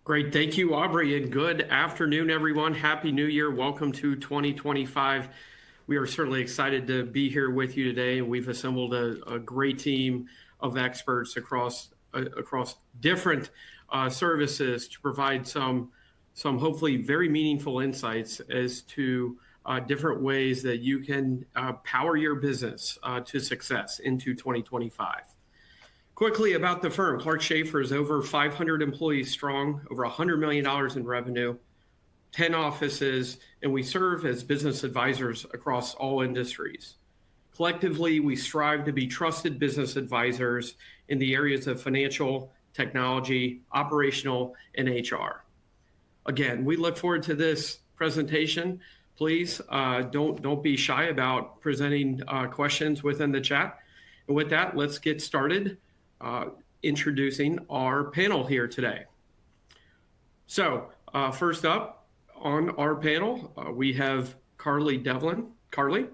Great. Thank you, Aubrey, and good afternoon, everyone. Happy New Year. Welcome to 2025. We are certainly excited to be here with you today. We've assembled a great team of experts across different services to provide some hopefully very meaningful insights as to different ways that you can power your business to success into 2025. Quickly about the firm, Clark Schaefer is over 500 employees strong, over $100 million in revenue, 10 offices, and we serve as business advisors across all industries. Collectively, we strive to be trusted business advisors in the areas of financial, technology, operational, and HR. Again, we look forward to this presentation. Please don't be shy about presenting questions within the chat. And with that, let's get started. Introducing our panel here today. So first up on our panel, we have Carly Devlin. Carly?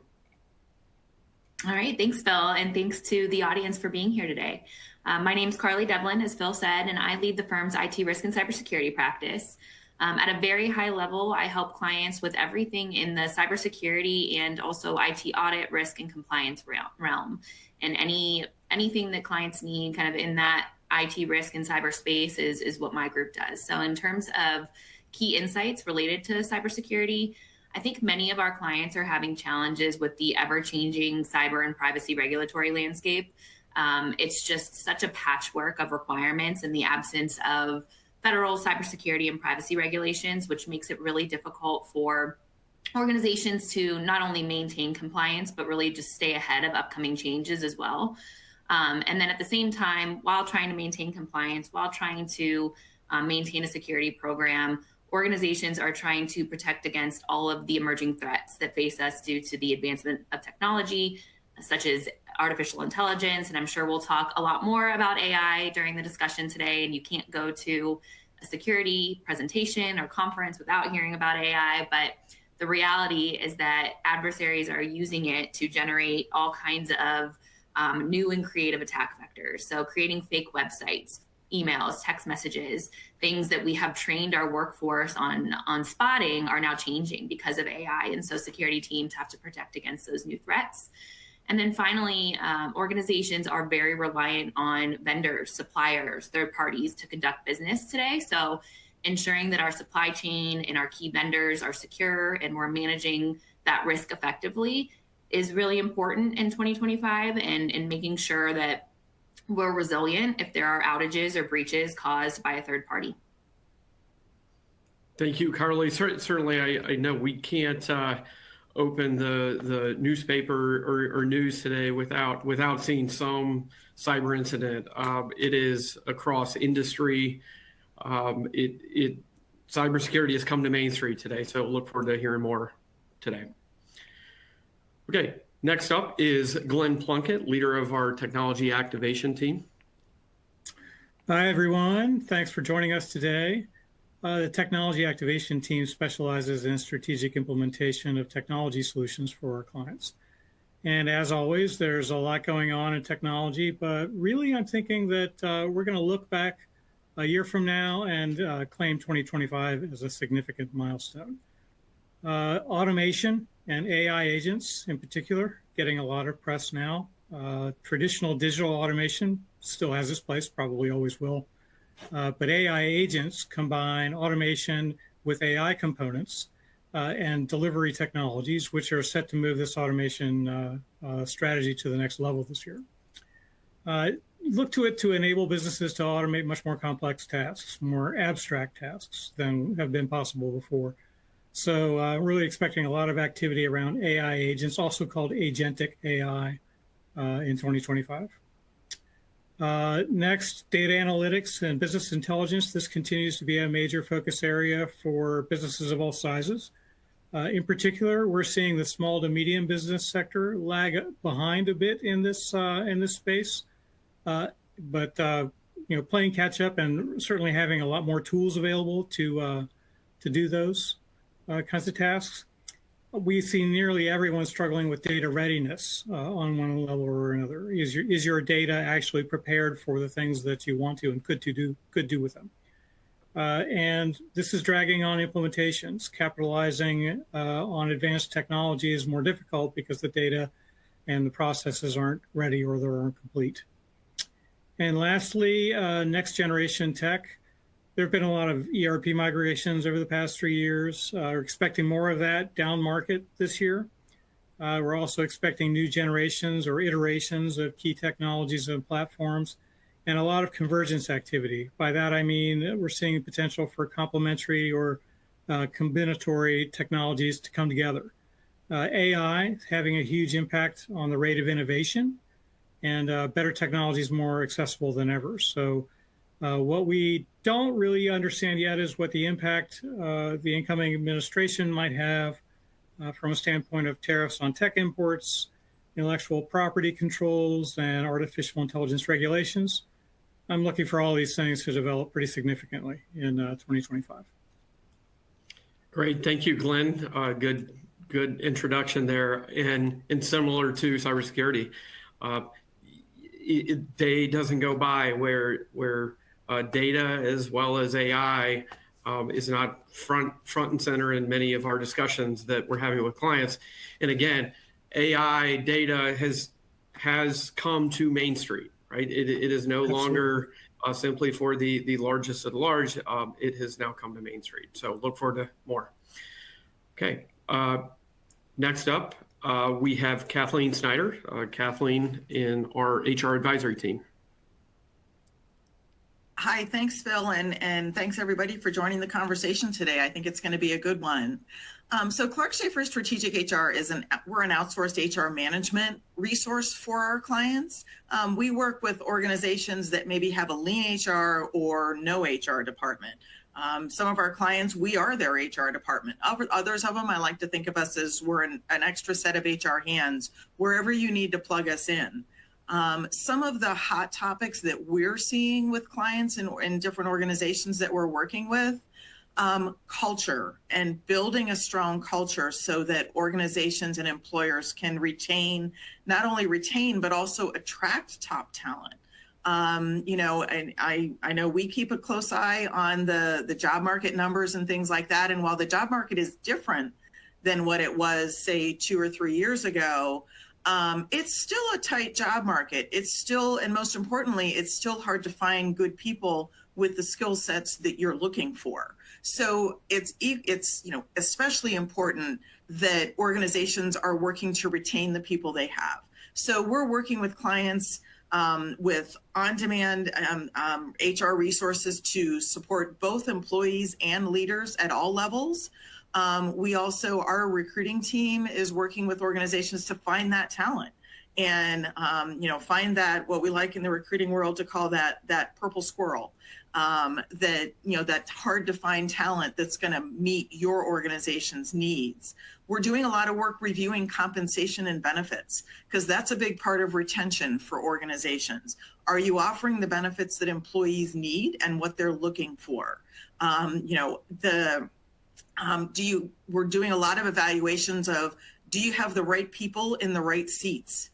All right, thanks, Phil, and thanks to the audience for being here today. My name's Carly Devlin, as Phil said, and I lead the firm's IT risk and cybersecurity practice. At a very high level, I help clients with everything in the cybersecurity and also IT audit, risk, and compliance realm. And anything that clients need kind of in that IT risk and cyberspace is what my group does. So in terms of key insights related to cybersecurity, I think many of our clients are having challenges with the ever-changing cyber and privacy regulatory landscape. It's just such a patchwork of requirements in the absence of federal cybersecurity and privacy regulations, which makes it really difficult for organizations to not only maintain compliance, but really just stay ahead of upcoming changes as well. And then at the same time, while trying to maintain compliance, while trying to maintain a security program, organizations are trying to protect against all of the emerging threats that face us due to the advancement of technology, such as artificial intelligence. And I'm sure we'll talk a lot more about AI during the discussion today. And you can't go to a security presentation or conference without hearing about AI. But the reality is that adversaries are using it to generate all kinds of new and creative attack vectors. So creating fake websites, emails, text messages, things that we have trained our workforce on spotting are now changing because of AI. And so security teams have to protect against those new threats. And then finally, organizations are very reliant on vendors, suppliers, third parties to conduct business today. So ensuring that our supply chain and our key vendors are secure and we're managing that risk effectively is really important in 2025, and making sure that we're resilient if there are outages or breaches caused by a third party. Thank you, Carly. Certainly, I know we can't open the newspaper or news today without seeing some cyber incident. It is across industry. Cybersecurity has come to Main Street today, so look forward to hearing more today. Okay, next up is Glenn Plunkett, leader of our technology activation team. Hi, everyone. Thanks for joining us today. The technology activation team specializes in strategic implementation of technology solutions for our clients. And as always, there's a lot going on in technology, but really I'm thinking that we're going to look back a year from now and claim 2025 as a significant milestone. Automation and AI agents in particular, getting a lot of press now. Traditional digital automation still has its place, probably always will. But AI agents combine automation with AI components and delivery technologies, which are set to move this automation strategy to the next level this year. Look to it to enable businesses to automate much more complex tasks, more abstract tasks than have been possible before. So really expecting a lot of activity around AI agents, also called agentic AI in 2025. Next, data analytics and business intelligence. This continues to be a major focus area for businesses of all sizes. In particular, we're seeing the small to medium business sector lag behind a bit in this space, but playing catch up and certainly having a lot more tools available to do those kinds of tasks. We see nearly everyone struggling with data readiness on one level or another. Is your data actually prepared for the things that you want to and could do with them? And this is dragging on implementations. Capitalizing on advanced technology is more difficult because the data and the processes aren't ready or they're incomplete. And lastly, next generation tech. There have been a lot of ERP migrations over the past 3 years. We're expecting more of that down market this year. We're also expecting new generations or iterations of key technologies and platforms, and a lot of convergence activity. By that, I mean we're seeing potential for complementary or combinatory technologies to come together. AI is having a huge impact on the rate of innovation, and better technology is more accessible than ever. So what we don't really understand yet is what the impact the incoming administration might have from a standpoint of tariffs on tech imports, intellectual property controls, and artificial intelligence regulations. I'm looking for all these things to develop pretty significantly in 2025. Great. Thank you, Glenn. Good introduction there. And similar to cybersecurity, day doesn't go by where data as well as AI is not front and center in many of our discussions that we're having with clients. And again, AI data has come to Main Street, right? It is no longer simply for the largest of the large. It has now come to Main Street. So look forward to more. Okay. Next up, we have Kathleen Snyder. Kathleen in our HR advisory team. Hi, thanks, Phil, and thanks everybody for joining the conversation today. I think it's going to be a good one. So Clark Schaefer Strategic HR we're an outsourced HR management resource for our clients. We work with organizations that maybe have a lean HR or no HR department. Some of our clients, we are their HR department. Others of them, I like to think of us as we're an extra set of HR hands wherever you need to plug us in. Some of the hot topics that we're seeing with clients in different organizations that we're working with, culture and building a strong culture so that organizations and employers can not only retain, but also attract top talent. And I know we keep a close eye on the job market numbers and things like that. And while the job market is different than what it was, say, 2 or 3 years ago, it's still a tight job market. It's still, and most importantly, it's still hard to find good people with the skill sets that you're looking for. So it's especially important that organizations are working to retain the people they have. So we're working with clients with on-demand HR resources to support both employees and leaders at all levels. Our recruiting team is working with organizations to find that talent and, find that what we like in the recruiting world to call that purple squirrel, that's hard to find talent that's going to meet your organization's needs. We're doing a lot of work reviewing compensation and benefits because that's a big part of retention for organizations. Are you offering the benefits that employees need and what they're looking for? We're doing a lot of evaluations of, do you have the right people in the right seats?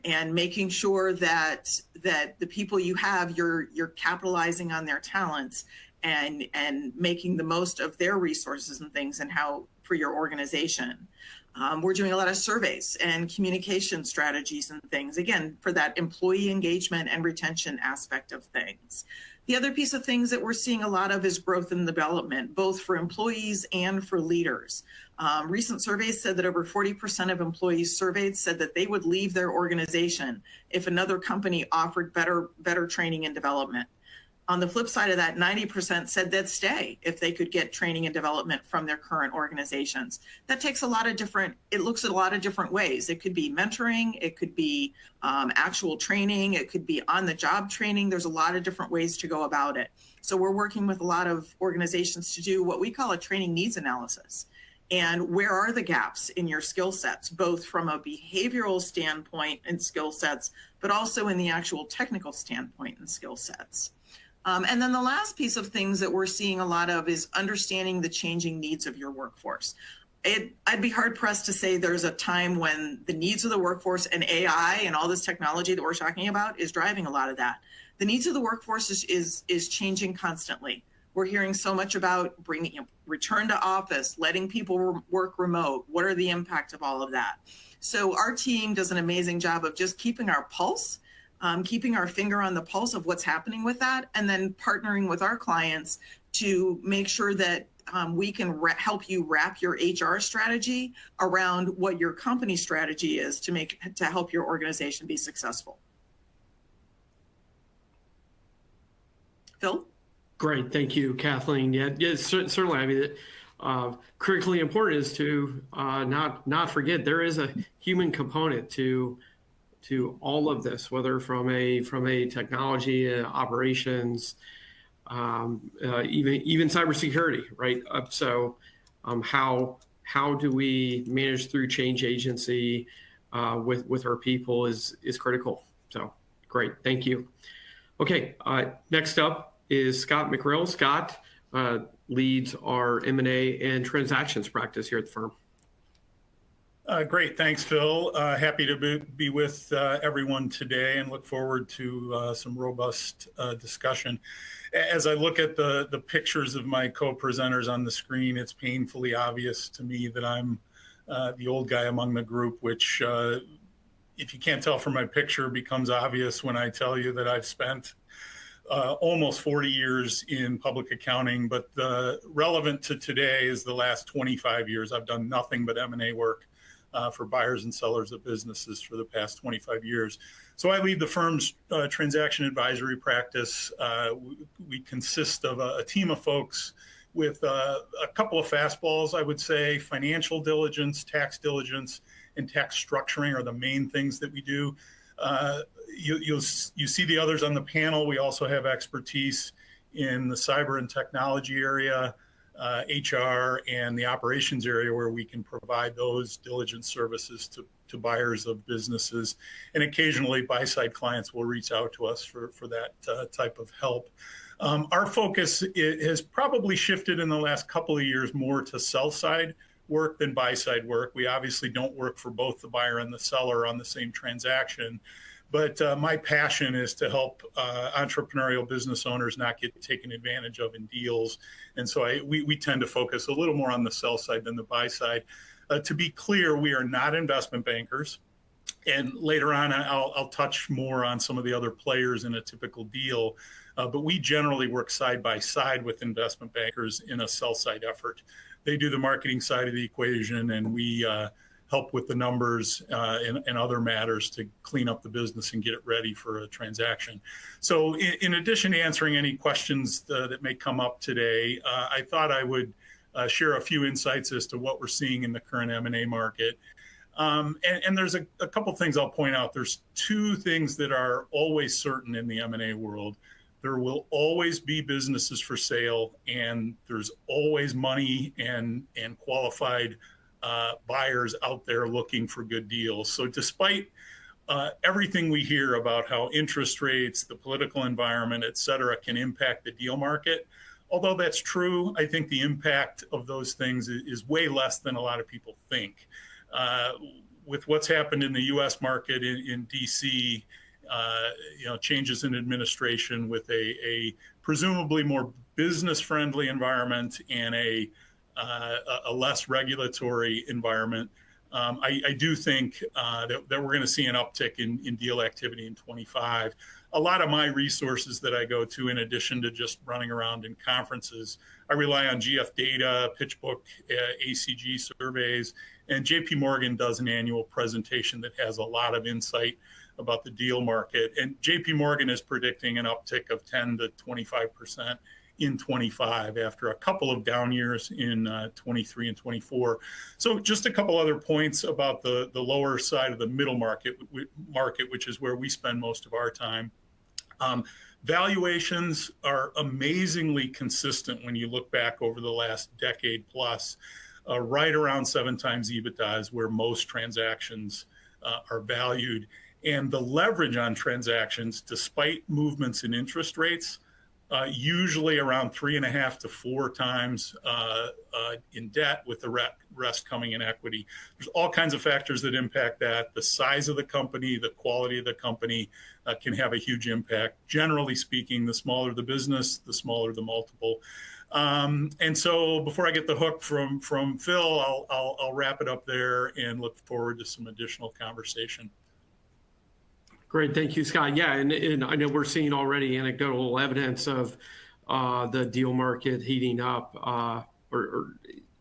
And making sure that the people you have, you're capitalizing on their talents and making the most of their resources and things and how for your organization. We're doing a lot of surveys and communication strategies and things, again, for that employee engagement and retention aspect of things. The other piece of things that we're seeing a lot of is growth and development, both for employees and for leaders. Recent surveys said that over 40% of employees surveyed said that they would leave their organization if another company offered better training and development. On the flip side of that, 90% said they'd stay if they could get training and development from their current organizations. That takes it looks at a lot of different ways. It could be mentoring, it could be actual training, it could be on-the-job training. There's a lot of different ways to go about it. So we're working with a lot of organizations to do what we call a training needs analysis. And where are the gaps in your skill sets, both from a behavioral standpoint and skill sets, but also in the actual technical standpoint and skill sets. And then the last piece of things that we're seeing a lot of is understanding the changing needs of your workforce. I'd be hard pressed to say there's a time when the needs of the workforce and AI and all this technology that we're talking about is driving a lot of that. The needs of the workforce is changing constantly. We're hearing so much about bringing return to office, letting people work remote. What are the impact of all of that? So our team does an amazing job of just keeping our pulse, keeping our finger on the pulse of what's happening with that, and then partnering with our clients to make sure that we can help you wrap your HR strategy around what your company strategy is to help your organization be successful. Phil? Great, thank you, Kathleen. Yeah, certainly. I mean, critically important is to not forget there is a human component to all of this, whether from a technology, operations, even cybersecurity, right? So, how do we manage through change agency with our people is critical. So, great, thank you. Okay, next up is Scott McRill. Scott leads our M&A and transactions practice here at the firm. Great, thanks, Phil. Happy to be with everyone today and look forward to some robust discussion. As I look at the pictures of my co-presenters on the screen, it's painfully obvious to me that I'm the old guy among the group, which, if you can't tell from my picture, becomes obvious when I tell you that I've spent almost 40 years in public accounting, but relevant to today is the last 25 years. I've done nothing but M&A work for buyers and sellers of businesses for the past 25 years. So I lead the firm's transaction advisory practice. We consist of a team of folks with a couple of fastballs, I would say. Financial diligence, tax diligence, and tax structuring are the main things that we do. You see the others on the panel. We also have expertise in the cyber and technology area, HR, and the operations area, where we can provide those diligence services to buyers of businesses. And occasionally buy-side clients will reach out to us for that type of help. Our focus has probably shifted in the last couple of years more to sell-side work than buy-side work. We obviously don't work for both the buyer and the seller on the same transaction. But my passion is to help entrepreneurial business owners not get taken advantage of in deals. And so we tend to focus a little more on the sell side than the buy side. To be clear, we are not investment bankers. And later on, I'll touch more on some of the other players in a typical deal. But we generally work side by side with investment bankers in a sell side effort. They do the marketing side of the equation, and we help with the numbers and other matters to clean up the business and get it ready for a transaction. So in addition to answering any questions that may come up today, I thought I would share a few insights as to what we're seeing in the current M&A market. And there's a couple things I'll point out. There's two things that are always certain in the M&A world. There will always be businesses for sale, and there's always money and qualified buyers out there looking for good deals. So despite everything we hear about how interest rates, the political environment, et cetera, can impact the deal market, although that's true, I think the impact of those things is way less than a lot of people think. With what's happened in the U.S. market in D.C., changes in administration with a presumably more business-friendly environment and a less regulatory environment, I do think that we're going to see an uptick in deal activity in 25. A lot of my resources that I go to, in addition to just running around in conferences, I rely on GF data, PitchBook, ACG surveys, and JP Morgan does an annual presentation that has a lot of insight about the deal market. And JP Morgan is predicting an uptick of 10 to 25% in 25 after a couple of down years in 23 and 24. So just a couple other points about the lower side of the middle market, which is where we spend most of our time. Valuations are amazingly consistent when you look back over the last decade plus. Right around 7 times EBITDA is where most transactions are valued. And the leverage on transactions, despite movements in interest rates, usually around 3.5 to 4 times in debt, with the rest coming in equity. There's all kinds of factors that impact that. The size of the company, the quality of the company can have a huge impact. Generally speaking, the smaller the business, the smaller the multiple. And so before I get the hook from Phil, I'll wrap it up there and look forward to some additional conversation. Great, thank you, Scott. Yeah, and I know we're seeing already anecdotal evidence of the deal market heating up, or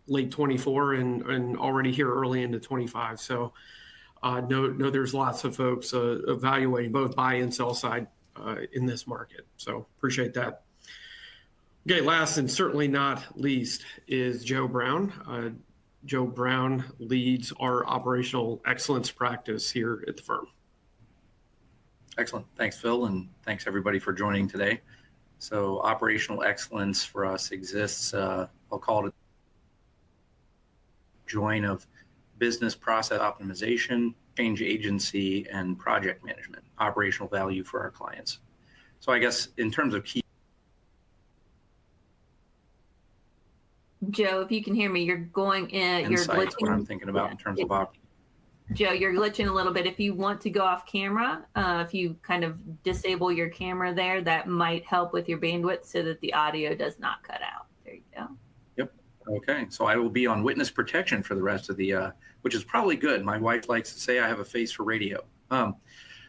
late 24 and already here early into 25. So no, there's lots of folks evaluating both buy and sell side in this market. So appreciate that. Okay, last and certainly not least is Joe Brown. Joe Brown leads our operational excellence practice here at the firm. Excellent. Thanks, Phil, and thanks everybody for joining today. So operational excellence for us exists, I'll call it a join of business process optimization, change agency, and project management, operational value for our clients. So I guess in terms of key. Joe, if you can hear me, you're going in, you're glitching. What I'm thinking about in terms of Joe, you're glitching a little bit. If you want to go off camera, if you kind of disable your camera there, that might help with your bandwidth so that the audio does not cut out. There you go. Yep. Okay. So I will be on witness protection for the rest of the, which is probably good. My wife likes to say I have a face for radio.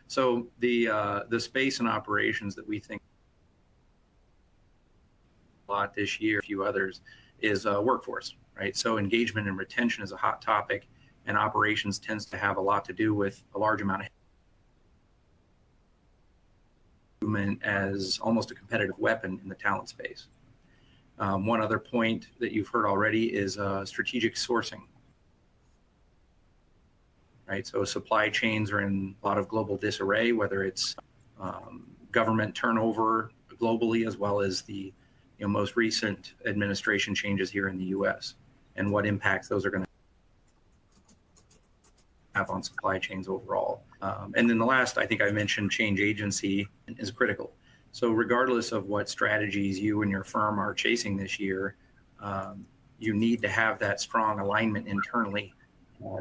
So the space and operations that we think a lot this year, a few others, is workforce, right? So engagement and retention is a hot topic. And operations tends to have a lot to do with a large amount of movement as almost a competitive weapon in the talent space. One other point that you've heard already is strategic sourcing, right? So supply chains are in a lot of global disarray, whether it's government turnover globally, as well as the most recent administration changes here in the U.S. and what impacts those are going to have on supply chains overall. And then the last, I think I mentioned, change agency is critical. So regardless of what strategies you and your firm are chasing this year, you need to have that strong alignment internally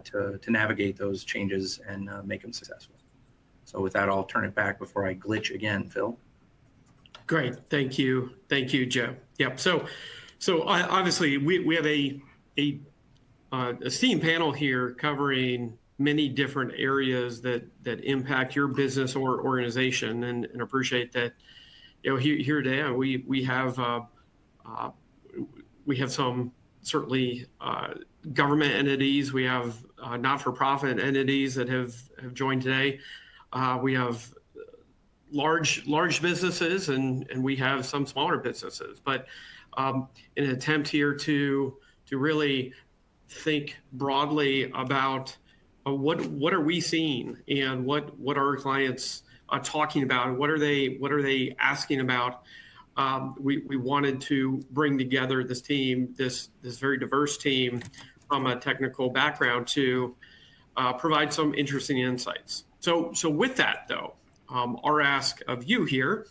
to navigate those changes and make them successful. So with that, I'll turn it back before I glitch again, Phil. Great, thank you, Joe. Yep. So obviously we have a esteemed panel here covering many different areas that impact your business or organization, and appreciate that. Here today we have some certainly government entities. We have not-for-profit entities that have joined today. We have large businesses and we have some smaller businesses. But in an attempt here to really think broadly about what are we seeing and what are our clients talking about? What are they asking about? We wanted to bring together this team, this very diverse team from a technical background to provide some interesting insights. So with that though, our ask of you here,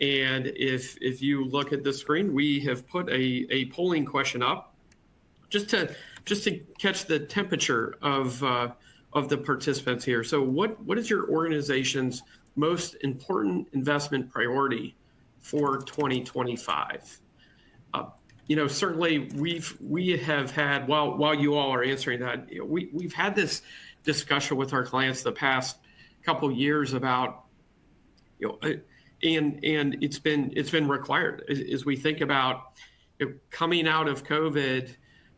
and if you look at the screen, we have put a polling question up just to catch the temperature of the participants here. So what is your organization's most important investment priority for 2025? Certainly we have had, while you all are answering that, we've had this discussion with our clients the past couple of years about, and it's been required as we think about coming out of COVID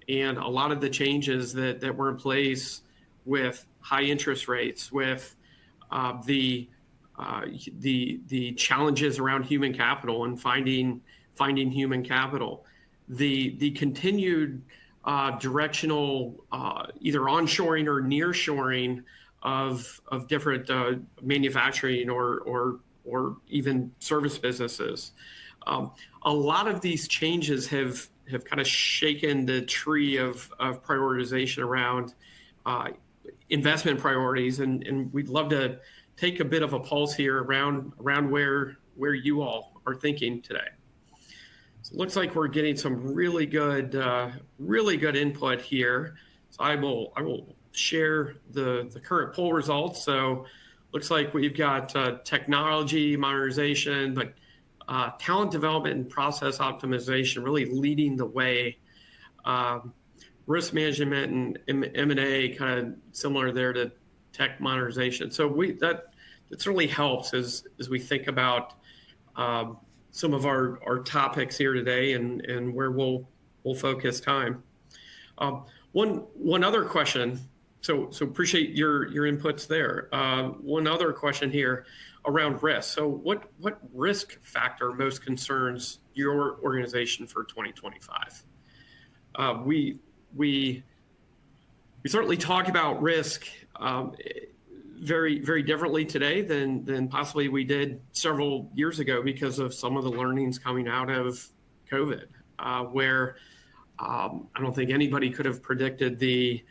and a lot of the changes that were in place with high interest rates, with the challenges around human capital and finding human capital, the continued directional either onshoring or nearshoring of different manufacturing or even service businesses. A lot of these changes have kind of shaken the tree of prioritization around investment priorities, and we'd love to take a bit of a pulse here around where you all are thinking today. So it looks like we're getting some really good input here. So I will share the current poll results. So looks like we've got technology modernization, but talent development and process optimization really leading the way. Risk management and M&A kind of similar there to tech modernization. So that certainly helps as we think about some of our topics here today and where we'll focus time. One other question. So appreciate your inputs there. One other question here around risk. So what risk factor most concerns your organization for 2025? We certainly talk about risk very, very differently today than possibly we did several years ago because of some of the learnings coming out of COVID, where I don't think anybody could have predicted the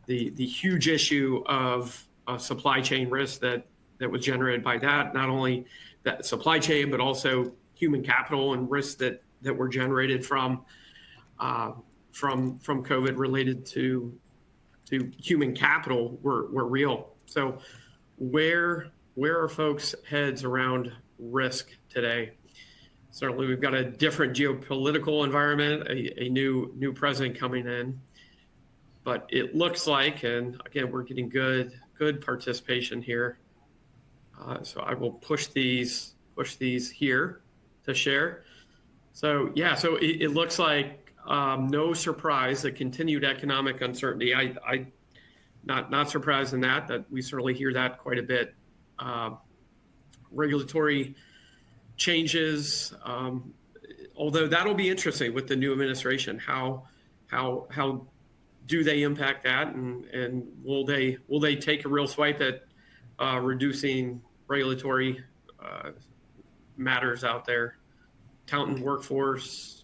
huge issue of supply chain risk that was generated by that. Not only that supply chain, but also human capital and risks that were generated from COVID related to human capital were real. So where are folks' heads around risk today? Certainly, we've got a different geopolitical environment, a new president coming in, but it looks like, and again, we're getting good participation here. So I will push these here to share. So yeah, so it looks like no surprise, the continued economic uncertainty. I not surprised in that we certainly hear that quite a bit. Regulatory changes, although that'll be interesting with the new administration. How do they impact that, and will they take a real swipe at reducing regulatory matters out there, talent and workforce,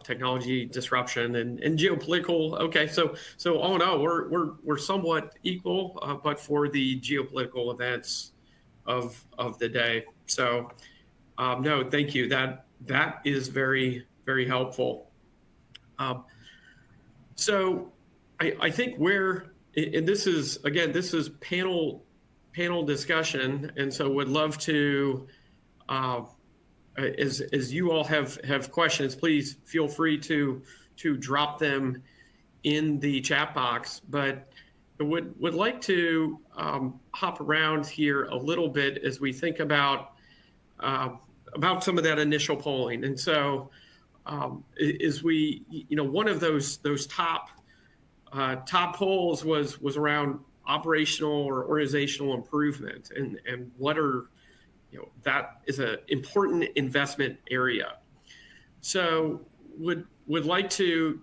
technology disruption, and geopolitical. Okay, so all in all, we're somewhat equal, but for the geopolitical events of the day. So no, thank you. That is very, very helpful. So I think and this is panel discussion, and so would love to, as you all have questions, please feel free to drop them in the chat box. But I would like to hop around here a little bit as we think about some of that initial polling. And so as we, one of those top polls was around operational or organizational improvement, and what are, that is an important investment area. So would like to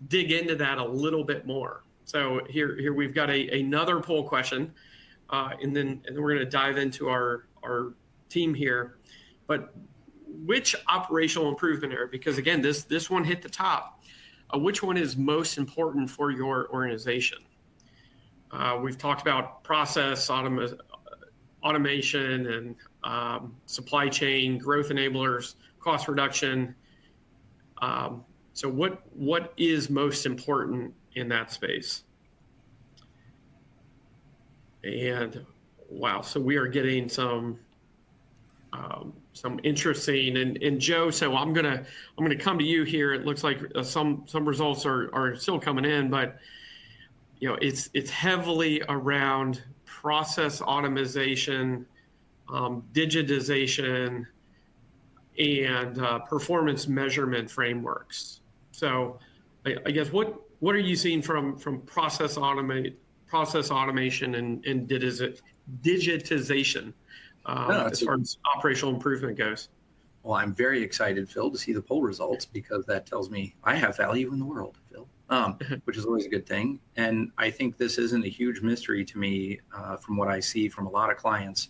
dig into that a little bit more. So here we've got another poll question, and then we're going to dive into our team here. But which operational improvement area? Because again, this one hit the top. Which one is most important for your organization? We've talked about process automation and supply chain, growth enablers, cost reduction. So what is most important in that space? And wow, so we are getting some interesting, and Joe, so I'm gonna come to you here. It looks like some results are still coming in, but it's heavily around process automation, digitization, and performance measurement frameworks. So I guess what are you seeing from process automation and digitization as far as operational improvement goes? Well, I'm very excited, Phil, to see the poll results, because that tells me I have value in the world, Phil, which is always a good thing. And I think this isn't a huge mystery to me from what I see from a lot of clients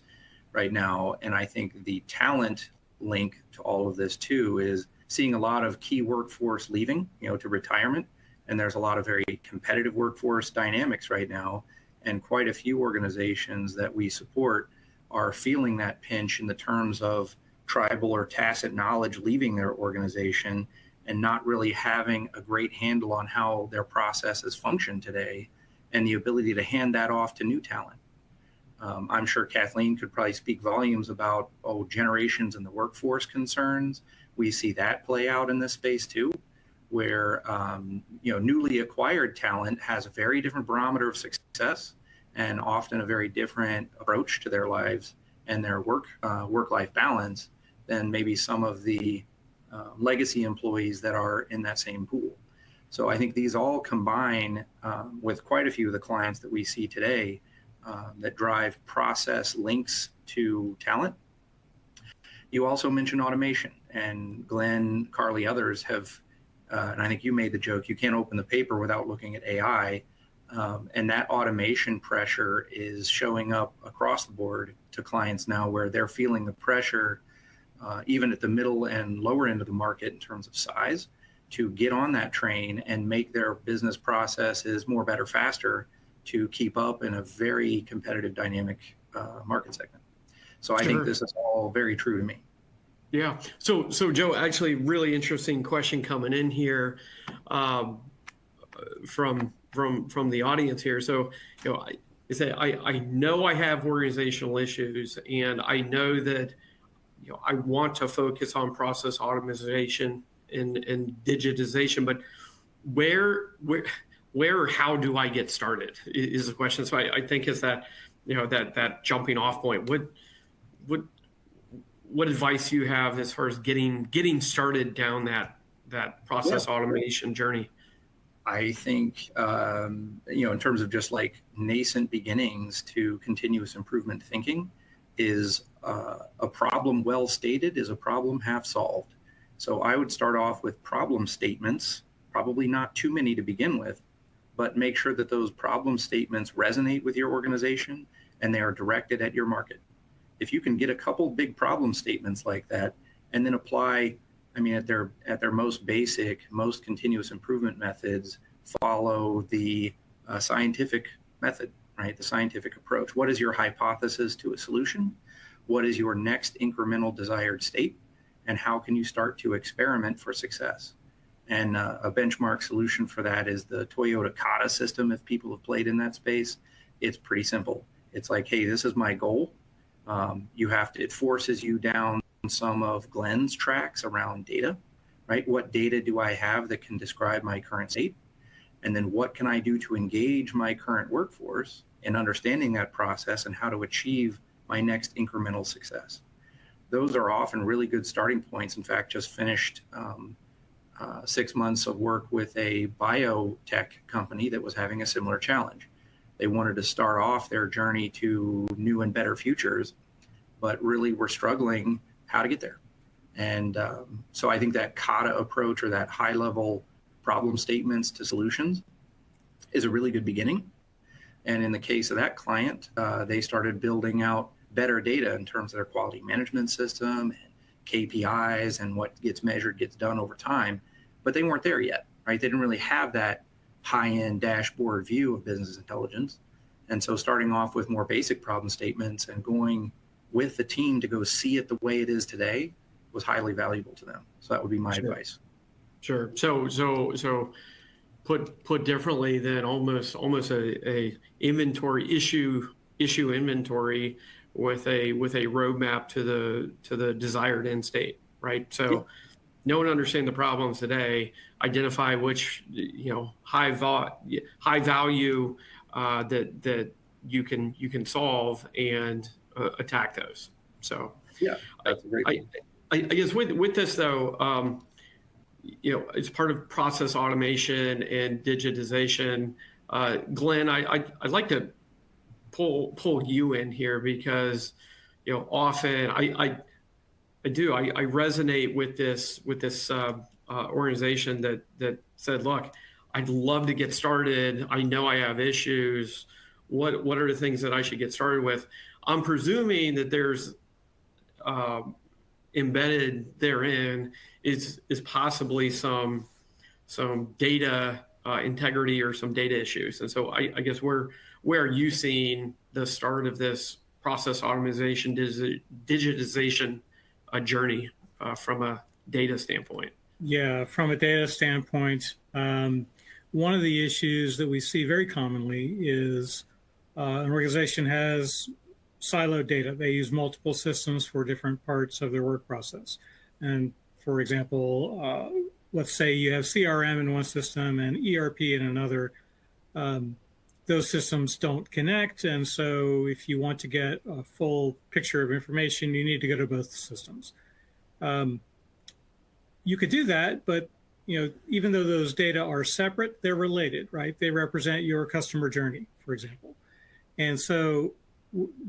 right now. And I think the talent link to all of this too is seeing a lot of key workforce leaving, to retirement. And there's a lot of very competitive workforce dynamics right now. And quite a few organizations that we support are feeling that pinch in the terms of tribal or tacit knowledge leaving their organization and not really having a great handle on how their processes function today, and the ability to hand that off to new talent. I'm sure Kathleen could probably speak volumes about generations in the workforce concerns. We see that play out in this space too, where newly acquired talent has a very different barometer of success and often a very different approach to their lives and their work-life balance than maybe some of the legacy employees that are in that same pool. So I think these all combine with quite a few of the clients that we see today that drive process links to talent. You also mentioned automation, and Glenn, Carly, others have, and I think you made the joke, you can't open the paper without looking at AI. And that automation pressure is showing up across the board to clients now, where they're feeling the pressure even at the middle and lower end of the market in terms of size, to get on that train and make their business processes more, better, faster to keep up in a very competitive, dynamic market segment. So I think this is all very true to me. Yeah. So Joe, actually, really interesting question coming in here from the audience here. So, I know I have organizational issues, and I know that I want to focus on process automation and digitization, but where or how do I get started is the question. So I think is that that jumping off point. What advice do you have as far as getting started down that process automation journey? I think in terms of just like nascent beginnings to continuous improvement thinking, is a problem well stated is a problem half solved. So I would start off with problem statements, probably not too many to begin with, but make sure that those problem statements resonate with your organization and they are directed at your market. If you can get a couple big problem statements like that and then apply, at their most basic, most continuous improvement methods, follow the scientific method, right? The scientific approach. What is your hypothesis to a solution? What is your next incremental desired state? And how can you start to experiment for success? And a benchmark solution for that is the Toyota Kata system. If people have played in that space, it's pretty simple. It's like, hey, this is my goal. It forces you down some of Glenn's tracks around data, right? What data do I have that can describe my current state? And then what can I do to engage my current workforce in understanding that process and how to achieve my next incremental success? Those are often really good starting points. In fact, just finished 6 months of work with a biotech company that was having a similar challenge. They wanted to start off their journey to new and better futures, but really were struggling how to get there. And so I think that Kata approach, or that high level problem statements to solutions, is a really good beginning. And in the case of that client, they started building out better data in terms of their quality management system and KPIs, and what gets measured gets done over time. But they weren't there yet, right? They didn't really have that high-end dashboard view of business intelligence. And so starting off with more basic problem statements and going with the team to go see it the way it is today was highly valuable to them. So that would be my advice. Sure. So put differently, then almost a inventory issue inventory with a roadmap to the desired end state, right? So know and understand the problems today, identify which high value that you can solve, and attack those. So that's a great point. I guess with this though, it's part of process automation and digitization. Glenn, I'd like to pull you in here, because often I resonate with this organization that said, look, I'd love to get started. I know I have issues. What are the things that I should get started with? I'm presuming that there's embedded therein is possibly some data integrity or some data issues. And so I guess where are you seeing the start of this process automation digitization journey from a data standpoint. Yeah, from a data standpoint, one of the issues that we see very commonly is an organization has siloed data. They use multiple systems for different parts of their work process. And for example, let's say you have CRM in one system and ERP in another. Those systems don't connect. And so if you want to get a full picture of information, you need to go to both systems. You could do that, but even though those data are separate, they're related, right? They represent your customer journey, for example. And so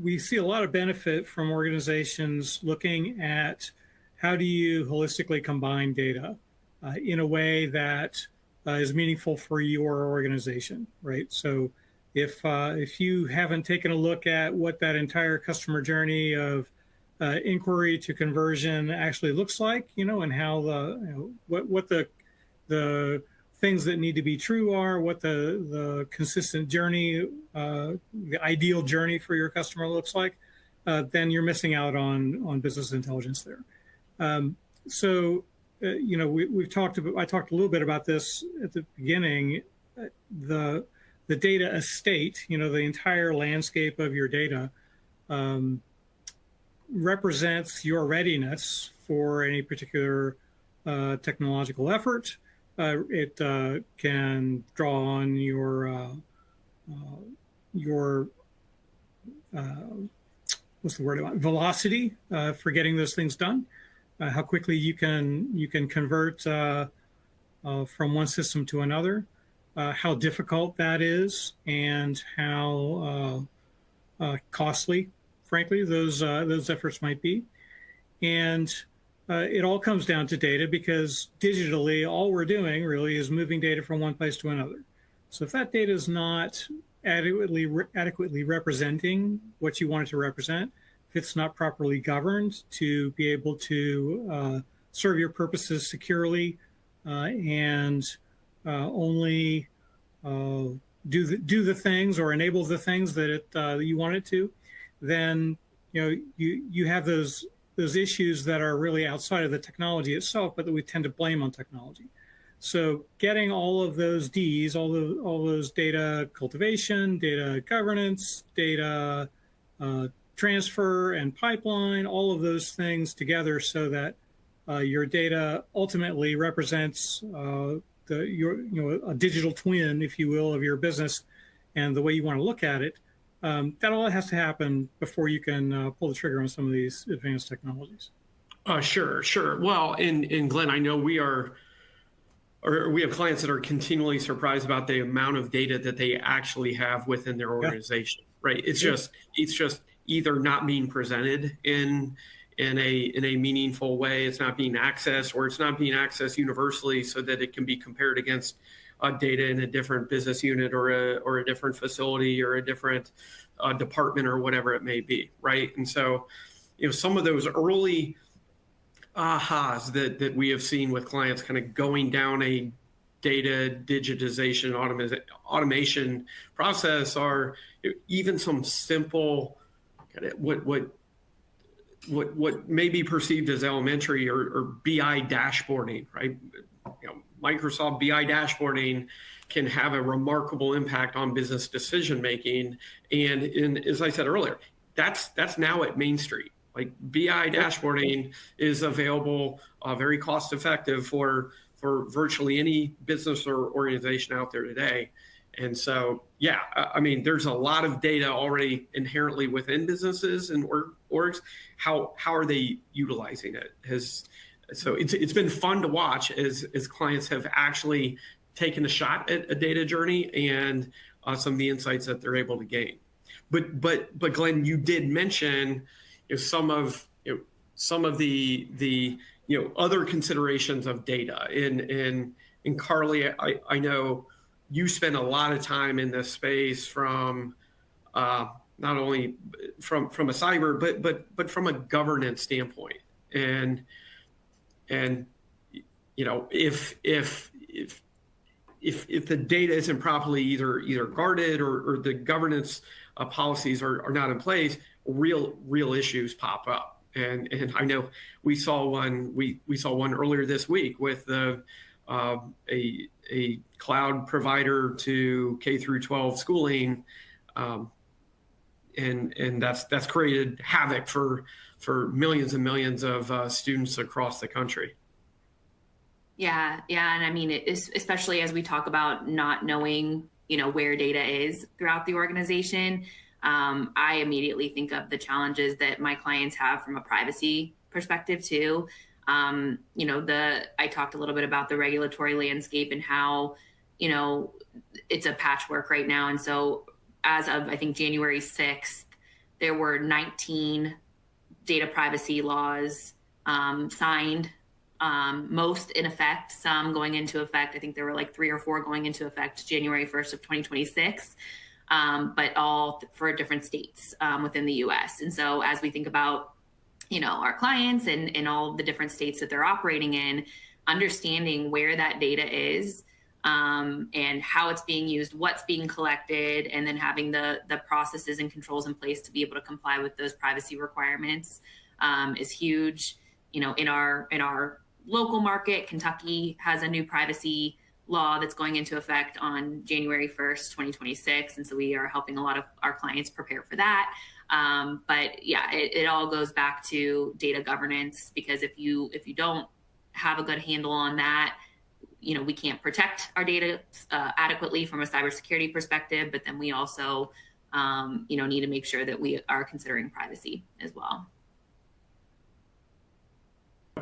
we see a lot of benefit from organizations looking at how do you holistically combine data in a way that is meaningful for your organization, right? So if you haven't taken a look at what that entire customer journey of inquiry to conversion actually looks like, and how what the things that need to be true are, what the consistent journey, the ideal journey for your customer looks like, then you're missing out on business intelligence there. I talked a little bit about this at the beginning. The data estate, the entire landscape of your data, represents your readiness for any particular technological effort. It can draw on your velocity for getting those things done. How quickly you can convert from one system to another. How difficult that is, and how costly, frankly, those efforts might be. And it all comes down to data, because digitally, all we're doing really is moving data from one place to another. So if that data is not adequately representing what you want it to represent, if it's not properly governed to be able to serve your purposes securely and only do the things or enable the things that you want it to, then you have those issues that are really outside of the technology itself, but that we tend to blame on technology. So getting all of those Ds, all those data cultivation, data governance, data transfer and pipeline, all of those things together so that your data ultimately represents a digital twin, if you will, of your business and the way you want to look at it. That all has to happen before you can pull the trigger on some of these advanced technologies. Sure. Well, and Glenn, I know we have clients that are continually surprised about the amount of data that they actually have within their organization, right? It's just either not being presented in a meaningful way, it's not being accessed, or it's not being accessed universally so that it can be compared against data in a different business unit or a different facility or a different department or whatever it may be, right? And so, some of those early ahas that we have seen with clients kind of going down a data digitization automation process are even some simple what may be perceived as elementary or BI dashboarding, right? Microsoft BI dashboarding can have a remarkable impact on business decision making, and as I said earlier, that's now at Main Street. Like BI dashboarding is available, very cost effective for virtually any business or organization out there today. And so, yeah, I mean, there's a lot of data already inherently within businesses and orgs. How are they utilizing it? So it's been fun to watch as clients have actually taken a shot at a data journey and some of the insights that they're able to gain. But Glenn, you did mention some of the other considerations of data. And Carly, I know you spend a lot of time in this space from not only from a cyber but from a governance standpoint. And if the data isn't properly either guarded or the governance policies are not in place, real issues pop up. And I know we saw one earlier this week with a cloud provider to K through 12 schooling, and that's created havoc for millions and millions of students across the country. Yeah, and I mean, especially as we talk about not knowing, where data is throughout the organization, I immediately think of the challenges that my clients have from a privacy perspective too. I talked a little bit about the regulatory landscape and how, it's a patchwork right now. And so as of, I think, January 6th, there were 19 data privacy laws signed, most in effect, some going into effect. I think there were like 3 or 4 going into effect January 1st of 2026, but all for different states within the US. And so as we think about, our clients and all the different states that they're operating in, understanding where that data is, and how it's being used, what's being collected, and then having the processes and controls in place to be able to comply with those privacy requirements is huge. In our local market, Kentucky has a new privacy law that's going into effect on January 1st, 2026. And so we are helping a lot of our clients prepare for that. But yeah, it all goes back to data governance, because if you don't have a good handle on that, we can't protect our data adequately from a cybersecurity perspective, but then we also, need to make sure that we are considering privacy as well.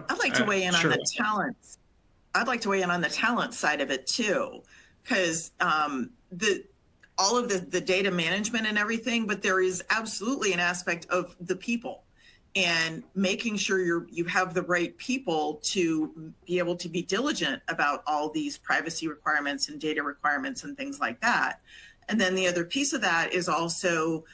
I'd like to weigh in sure. on the talents. I'd like to weigh in on the talent side of it too, because all of the data management and everything, but there is absolutely an aspect of the people and making sure you have the right people to be able to be diligent about all these privacy requirements and data requirements and things like that. And then the other piece of that is also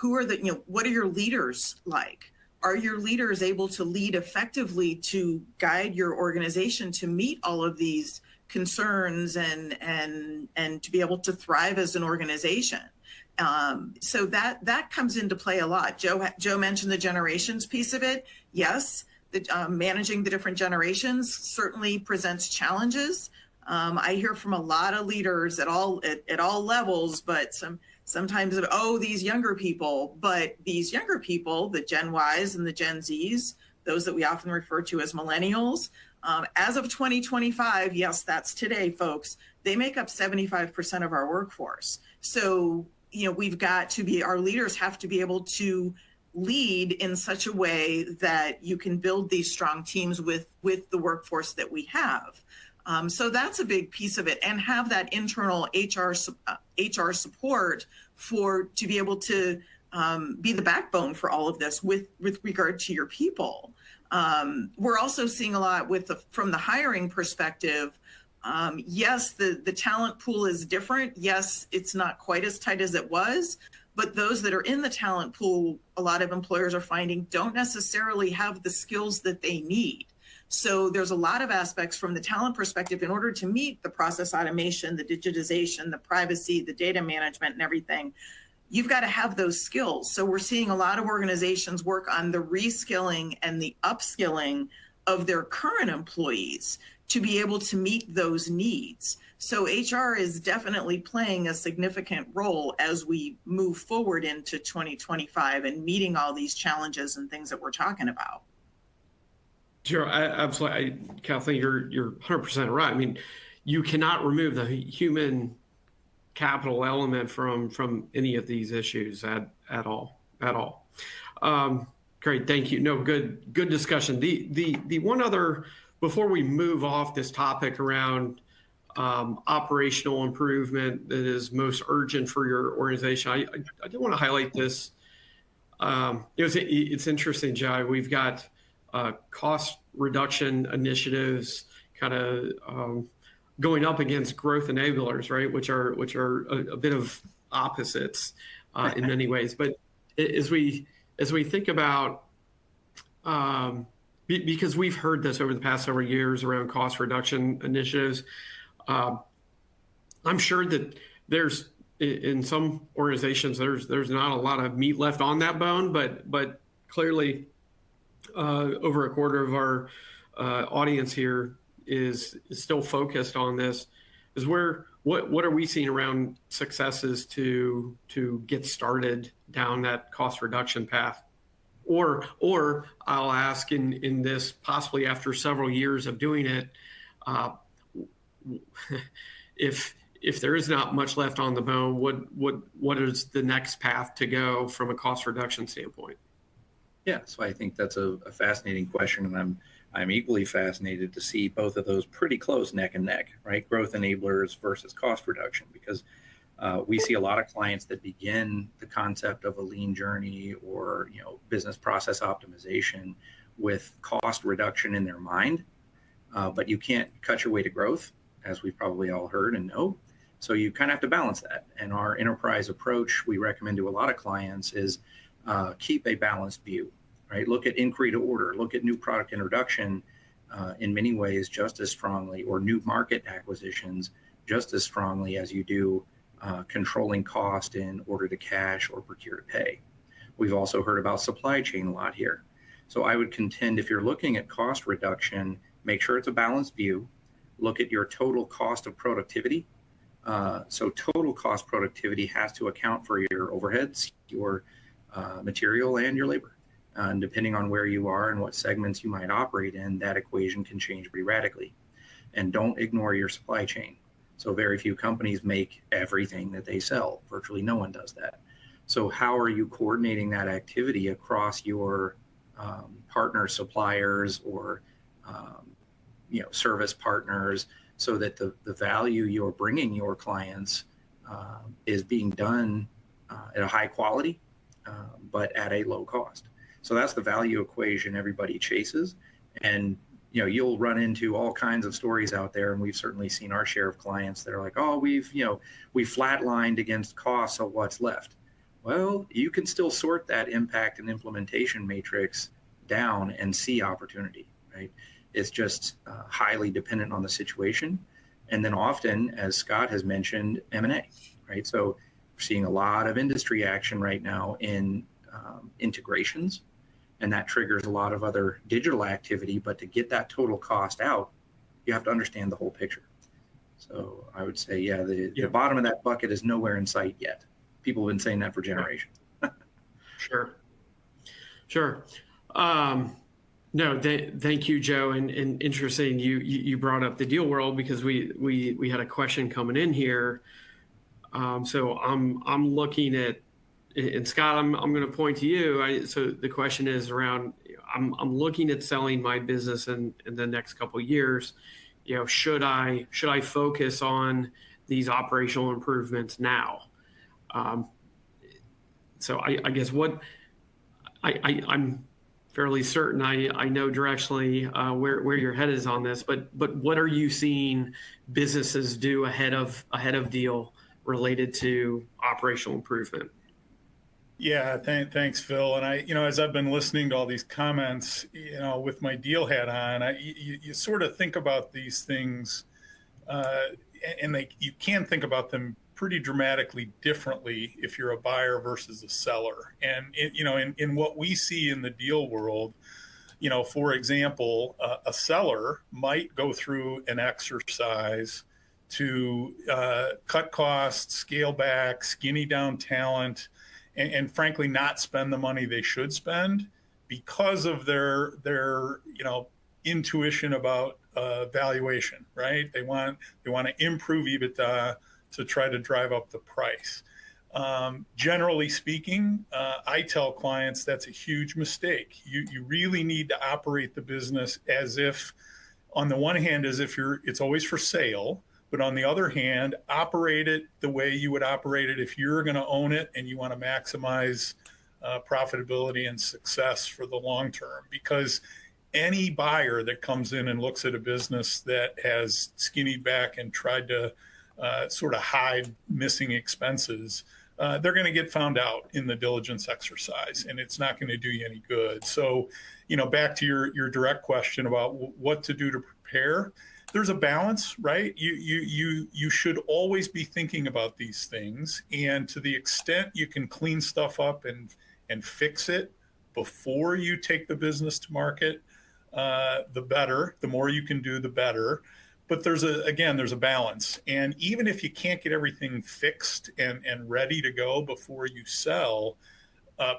what are your leaders like? Are your leaders able to lead effectively to guide your organization to meet all of these concerns and to be able to thrive as an organization? So that comes into play a lot. Joe mentioned the generations piece of it. Yes, managing the different generations certainly presents challenges. I hear from a lot of leaders at all levels, but sometimes these younger people, the Gen Ys and the Gen Zs, those that we often refer to as millennials, as of 2025, yes, that's today, folks, they make up 75% of our workforce. So, our leaders have to be able to lead in such a way that you can build these strong teams with the workforce that we have. So that's a big piece of it, and have that internal HR support to be able to be the backbone for all of this with regard to your people. We're also seeing a lot from the hiring perspective. Yes, the talent pool is different. Yes, it's not quite as tight as it was, but those that are in the talent pool, a lot of employers are finding don't necessarily have the skills that they need. So there's a lot of aspects from the talent perspective in order to meet the process automation, the digitization, the privacy, the data management and everything. You've got to have those skills. So we're seeing a lot of organizations work on the reskilling and the upskilling of their current employees to be able to meet those needs. So HR is definitely playing a significant role as we move forward into 2025 and meeting all these challenges and things that we're talking about. Sure, absolutely. Kathleen, you're 100% right. I mean, you cannot remove the human capital element from any of these issues at all. Great, thank you. No, good discussion. The one other, before we move off this topic around operational improvement that is most urgent for your organization, I do want to highlight this. It's interesting, Jai. We've got cost reduction initiatives kind of going up against growth enablers, right? Which are a bit of opposites in many ways. But as we think about, because we've heard this over the past several years around cost reduction initiatives, I'm sure that there's in some organizations there's not a lot of meat left on that bone, but clearly over a quarter of our audience here is still focused on this, is what are we seeing around successes to get started down that cost reduction path? Or I'll ask in this, possibly after several years of doing it, if there is not much left on the bone, what is the next path to go from a cost reduction standpoint? Yeah, so I think that's a fascinating question, and I'm equally fascinated to see both of those pretty close neck and neck, right? Growth enablers versus cost reduction, because we see a lot of clients that begin the concept of a lean journey or business process optimization with cost reduction in their mind, but you can't cut your way to growth, as we've probably all heard and know. So you kind of have to balance that. And our enterprise approach we recommend to a lot of clients is keep a balanced view, right? Look at inquiry to order, look at new product introduction in many ways just as strongly, or new market acquisitions just as strongly as you do controlling cost in order to cash or procure to pay. We've also heard about supply chain a lot here. So I would contend if you're looking at cost reduction, make sure it's a balanced view. Look at your total cost of productivity. So total cost productivity has to account for your overheads, your material, and your labor. And depending on where you are and what segments you might operate in, that equation can change pretty radically. And don't ignore your supply chain. So very few companies make everything that they sell. Virtually no one does that. So how are you coordinating that activity across your partner suppliers or service partners, so that the value you're bringing your clients is being done at a high quality, but at a low cost. So that's the value equation everybody chases. And you'll run into all kinds of stories out there, and we've certainly seen our share of clients that are like, oh, we flatlined against costs, so what's left? Well, you can still sort that impact and implementation matrix down and see opportunity, right? It's just highly dependent on the situation. And then often, as Scott has mentioned, M&A, right? So we're seeing a lot of industry action right now in integrations, and that triggers a lot of other digital activity. But to get that total cost out, you have to understand the whole picture. So I would say, the bottom of that bucket is nowhere in sight yet. People have been saying that for generations. Sure. No, thank you, Joe. And interesting, you brought up the deal world, because we had a question coming in here. So I'm looking at, and Scott, I'm going to point to you. So the question is around, I'm looking at selling my business in the next couple of years. Should I focus on these operational improvements now? So I guess I'm fairly certain I know directionally where your head is on this, but what are you seeing businesses do ahead of deal related to operational improvement? Yeah, thanks, Phil. And as I've been listening to all these comments, with my deal hat on, you sort of think about these things, and you can think about them pretty dramatically differently if you're a buyer versus a seller. And in what we see in the deal world, for example, a seller might go through an exercise to cut costs, scale back, skinny down talent, and frankly not spend the money they should spend because of their intuition about valuation, right? They want to improve EBITDA to try to drive up the price. Generally speaking, I tell clients that's a huge mistake. You really need to operate the business as if, on the one hand, as if it's always for sale, but on the other hand, operate it the way you would operate it if you're going to own it and you want to maximize profitability and success for the long term. Because any buyer that comes in and looks at a business that has skinnied back and tried to sort of hide missing expenses, they're going to get found out in the diligence exercise, and it's not going to do you any good. So, back to your direct question about what to do to prepare, there's a balance, right? You should always be thinking about these things, and to the extent you can clean stuff up and fix it before you take the business to market, the better. The more you can do, the better. But there's a balance. And even if you can't get everything fixed and ready to go before you sell,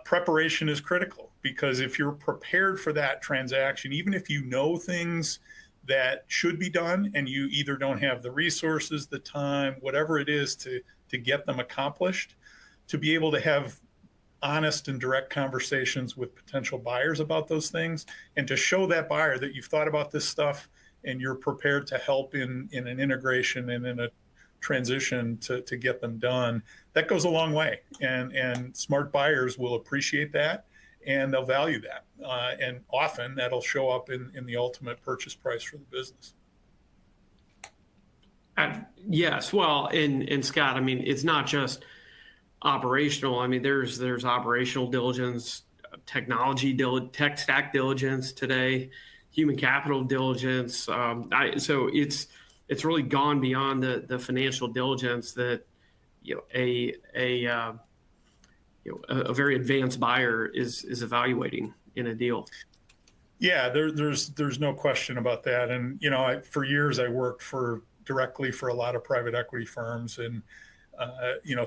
preparation is critical, because if you're prepared for that transaction, even if you know things that should be done and you either don't have the resources, the time, whatever it is to get them accomplished, to be able to have honest and direct conversations with potential buyers about those things, and to show that buyer that you've thought about this stuff and you're prepared to help in an integration and in a transition to get them done, that goes a long way. And smart buyers will appreciate that, and they'll value that. And often that'll show up in the ultimate purchase price for the business. Yes. Well, and Scott, I mean, it's not just operational. I mean, there's operational diligence, tech stack diligence today, human capital diligence. So it's really gone beyond the financial diligence that a very advanced buyer is evaluating in a deal. Yeah, there's no question about that. And for years I worked directly for a lot of private equity firms, and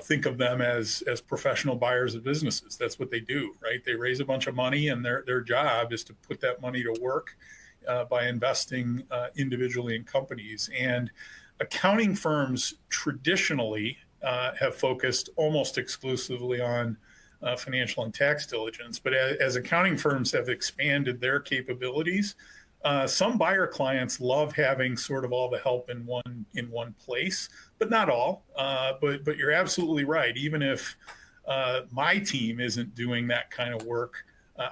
think of them as professional buyers of businesses. That's what they do, right? They raise a bunch of money, and their job is to put that money to work by investing individually in companies. And accounting firms traditionally have focused almost exclusively on financial and tax diligence. But as accounting firms have expanded their capabilities, some buyer clients love having sort of all the help in one place, but not all. But you're absolutely right. Even if my team isn't doing that kind of work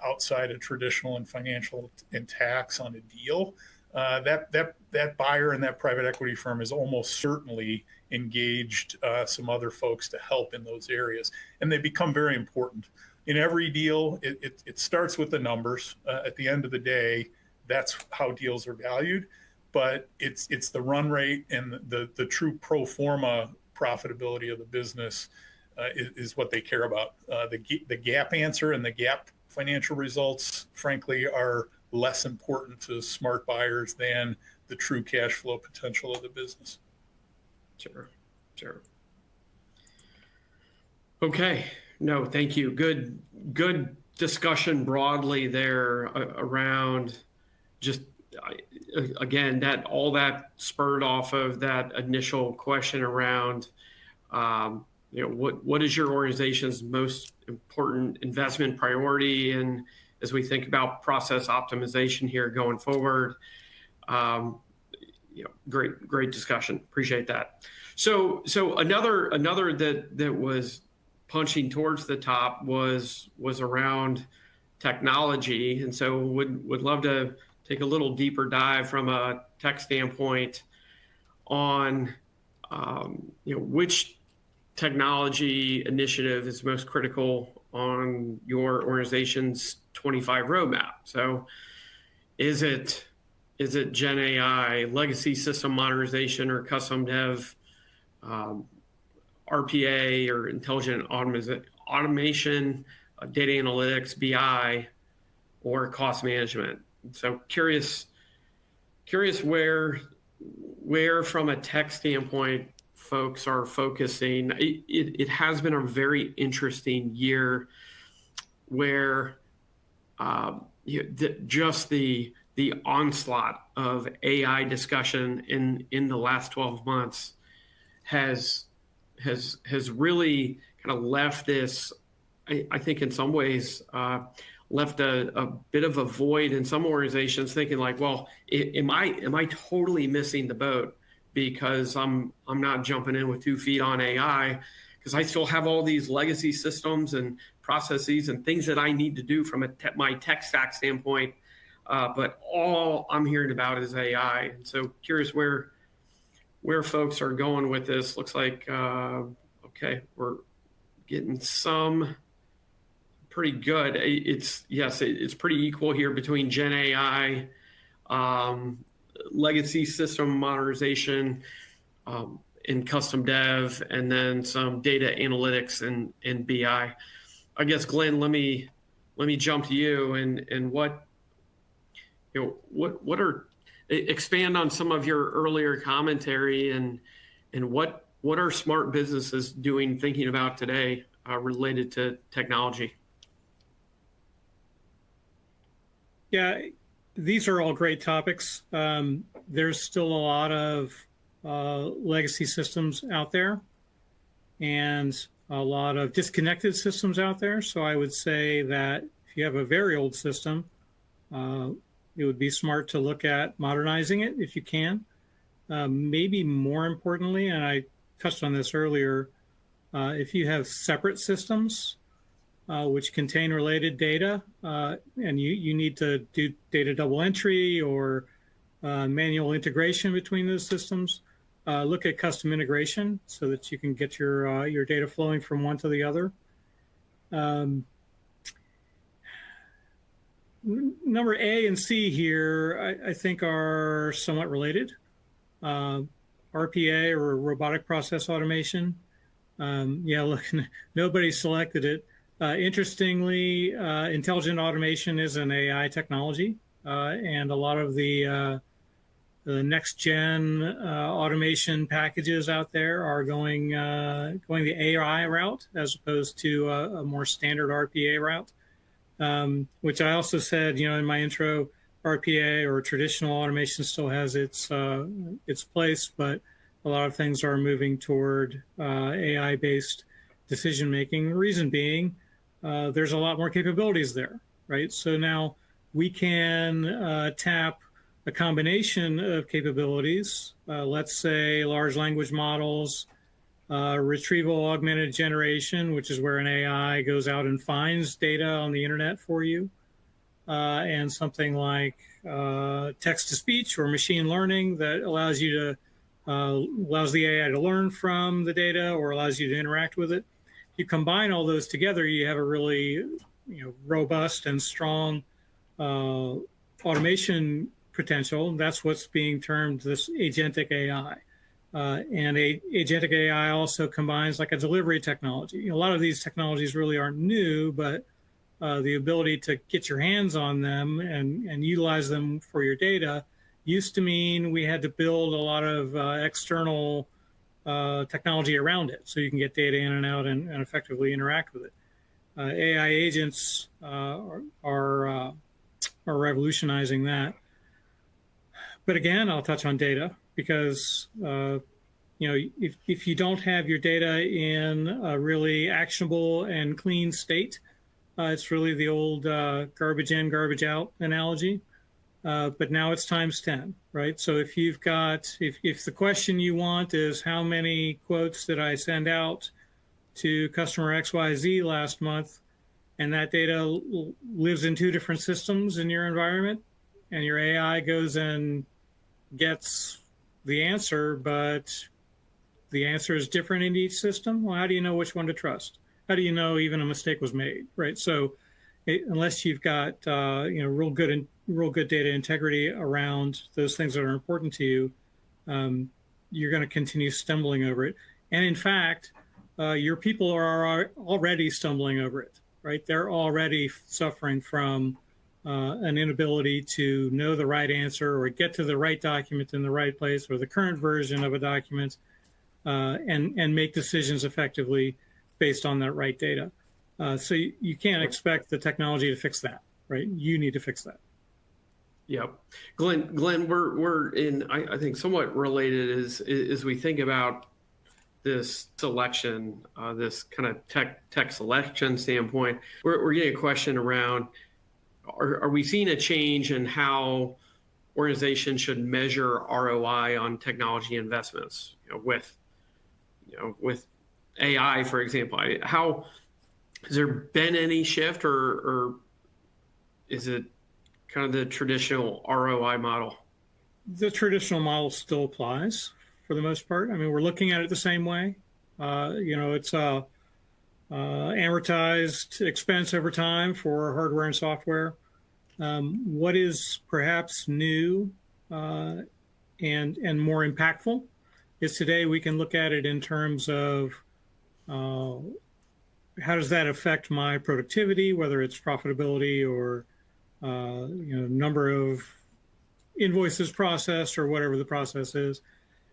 outside of traditional and financial and tax on a deal, that buyer and that private equity firm is almost certainly engaged some other folks to help in those areas, and they become very important. In every deal, it starts with the numbers. At the end of the day, that's how deals are valued, but it's the run rate and the true pro forma profitability of the business is what they care about. The GAAP answer and the GAAP financial results, frankly, are less important to smart buyers than the true cash flow potential of the business. Sure. Okay. No, thank you. Good discussion broadly there around just, again, all that spurred off of that initial question around, what is your organization's most important investment priority? And as we think about process optimization here going forward, great discussion. Appreciate that. So another that was punching towards the top was around technology, and so would love to take a little deeper dive from a tech standpoint on which technology initiative is most critical on your organization's 25 roadmap. So is it Gen AI, legacy system modernization, or custom dev, RPA, or intelligent automation, data analytics, BI, or cost management? So curious where from a tech standpoint folks are focusing. It has been a very interesting year where just the onslaught of AI discussion in the last 12 months has really kind of left this, I think in some ways, left a bit of a void in some organizations, thinking like, well, am I totally missing the boat because I'm not jumping in with 2 feet on AI, because I still have all these legacy systems and processes and things that I need to do from my tech stack standpoint, but all I'm hearing about is AI. And so curious where folks are going with this. Looks like okay, we're getting some pretty good. It's pretty equal here between Gen AI, legacy system modernization, and custom dev, and then some data analytics and BI. I guess, Glenn, let me let me jump to you and what expand on some of your earlier commentary and what are smart businesses doing, thinking about today related to technology? Yeah, these are all great topics. There's still a lot of legacy systems out there and a lot of disconnected systems out there. So I would say that if you have a very old system, it would be smart to look at modernizing it if you can. Maybe more importantly, and I touched on this earlier, if you have separate systems which contain related data, and you need to do data double entry or manual integration between those systems, look at custom integration so that you can get your data flowing from one to the other. Number A and C here, I think, are somewhat related. RPA, or robotic process automation. Yeah, look, nobody selected it. Interestingly, intelligent automation is an AI technology, and a lot of the next-gen automation packages out there are going the AI route as opposed to a more standard RPA route, which I also said, in my intro, RPA or traditional automation still has its place, but a lot of things are moving toward AI-based decision making. The reason being, there's a lot more capabilities there, right? So now we can tap a combination of capabilities. Let's say large language models, retrieval augmented generation, which is where an AI goes out and finds data on the internet for you. And something like text to speech or machine learning that allows the AI to learn from the data or allows you to interact with it. If you combine all those together, you have a really robust and strong automation potential. That's what's being termed this agentic AI. And agentic AI also combines like a delivery technology. A lot of these technologies really aren't new, but the ability to get your hands on them and utilize them for your data used to mean we had to build a lot of external technology around it so you can get data in and out and effectively interact with it. AI agents are revolutionizing that. But again, I'll touch on data because if you don't have your data in a really actionable and clean state, it's really the old garbage in, garbage out analogy. But now it's times 10, right? So if the question you want is how many quotes did I send out to customer XYZ last month, and that data lives in 2 different systems in your environment, and your AI goes and gets the answer, but the answer is different in each system, well, how do you know which one to trust? How do you know even a mistake was made, right? So unless you've got real good data integrity around those things that are important to you, you're going to continue stumbling over it. And in fact, your people are already stumbling over it, right? They're already suffering from an inability to know the right answer or get to the right document in the right place or the current version of a document and make decisions effectively based on that right data. So you can't expect the technology to fix that, right? You need to fix that. Yep. Glenn, we're in, I think, somewhat related as we think about this selection, this kind of tech selection standpoint. We're getting a question around, are we seeing a change in how organizations should measure ROI on technology investments? With AI, for example, how has there been any shift, or is it kind of the traditional ROI model? The traditional model still applies for the most part. I mean, we're looking at it the same way. It's amortized expense over time for hardware and software. What is perhaps new and more impactful is today we can look at it in terms of how does that affect my productivity, whether it's profitability or number of invoices processed or whatever the process is.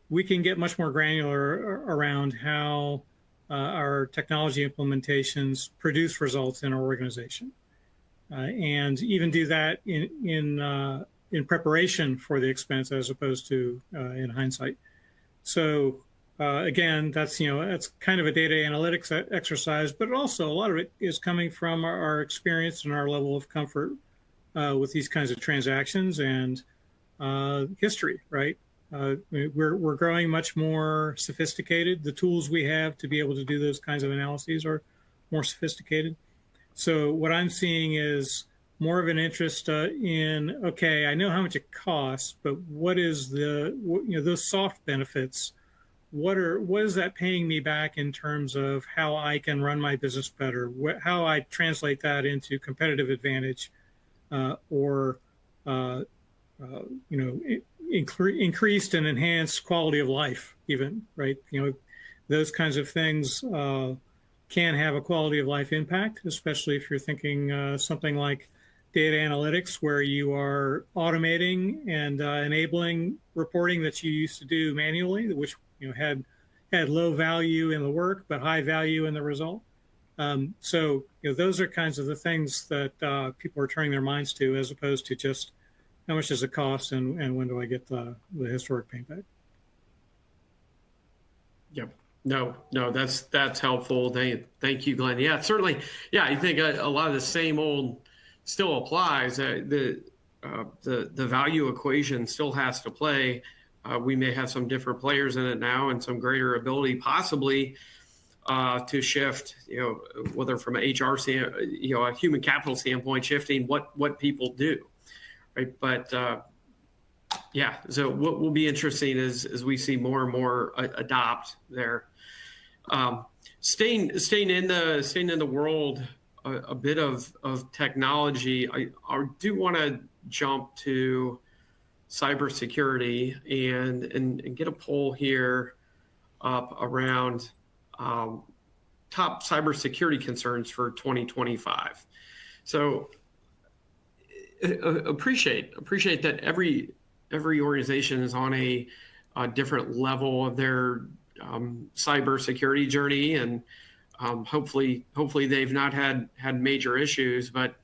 We can get much more granular around how our technology implementations produce results in our organization, and even do that in preparation for the expense as opposed to in hindsight. So again, that's kind of a data analytics exercise, but also a lot of it is coming from our experience and our level of comfort with these kinds of transactions and history, right? We're growing much more sophisticated. The tools we have to be able to do those kinds of analyses are more sophisticated. So what I'm seeing is more of an interest in, okay, I know how much it costs, but what is those soft benefits? What is that paying me back in terms of how I can run my business better? How I translate that into competitive advantage, or increased and enhanced quality of life, even, right? Those kinds of things can have a quality of life impact, especially if you're thinking something like data analytics, where you are automating and enabling reporting that you used to do manually, which had low value in the work but high value in the result. So those are kinds of the things that people are turning their minds to, as opposed to just how much does it cost and when do I get the historic payback. Yep. No, that's helpful. Thank you, Glenn. Yeah, certainly. Yeah, I think a lot of the same old still applies. The value equation still has to play. We may have some different players in it now and some greater ability possibly to shift, whether from an HR, a human capital standpoint, shifting what people do, right? But yeah, so what will be interesting is as we see more and more adopt there. Staying in the world a bit of technology, I do want to jump to cybersecurity and get a poll here up around top cybersecurity concerns for 2025. So appreciate that every organization is on a different level of their cybersecurity journey, and hopefully they've not had major issues. But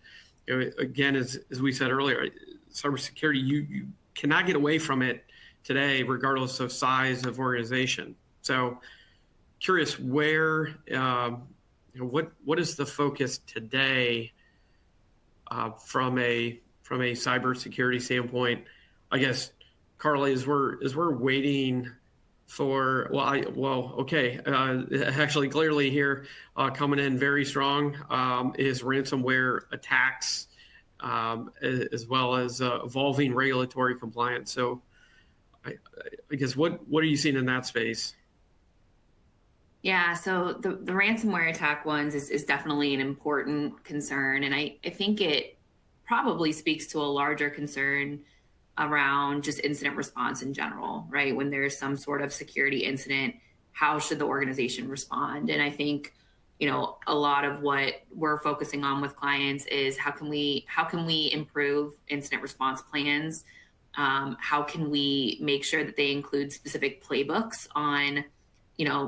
again, as we said earlier, cybersecurity, you cannot get away from it today, regardless of size of organization. So curious where, what is the focus today from a cybersecurity standpoint? I guess, Carly, as we're waiting for, actually clearly here coming in very strong is ransomware attacks, as well as evolving regulatory compliance. So I guess what are you seeing in that space? Yeah, so the ransomware attack ones is definitely an important concern. And I think it probably speaks to a larger concern around just incident response in general, right? When there's some sort of security incident, how should the organization respond? And I think, a lot of what we're focusing on with clients is how can we improve incident response plans? How can we make sure that they include specific playbooks on,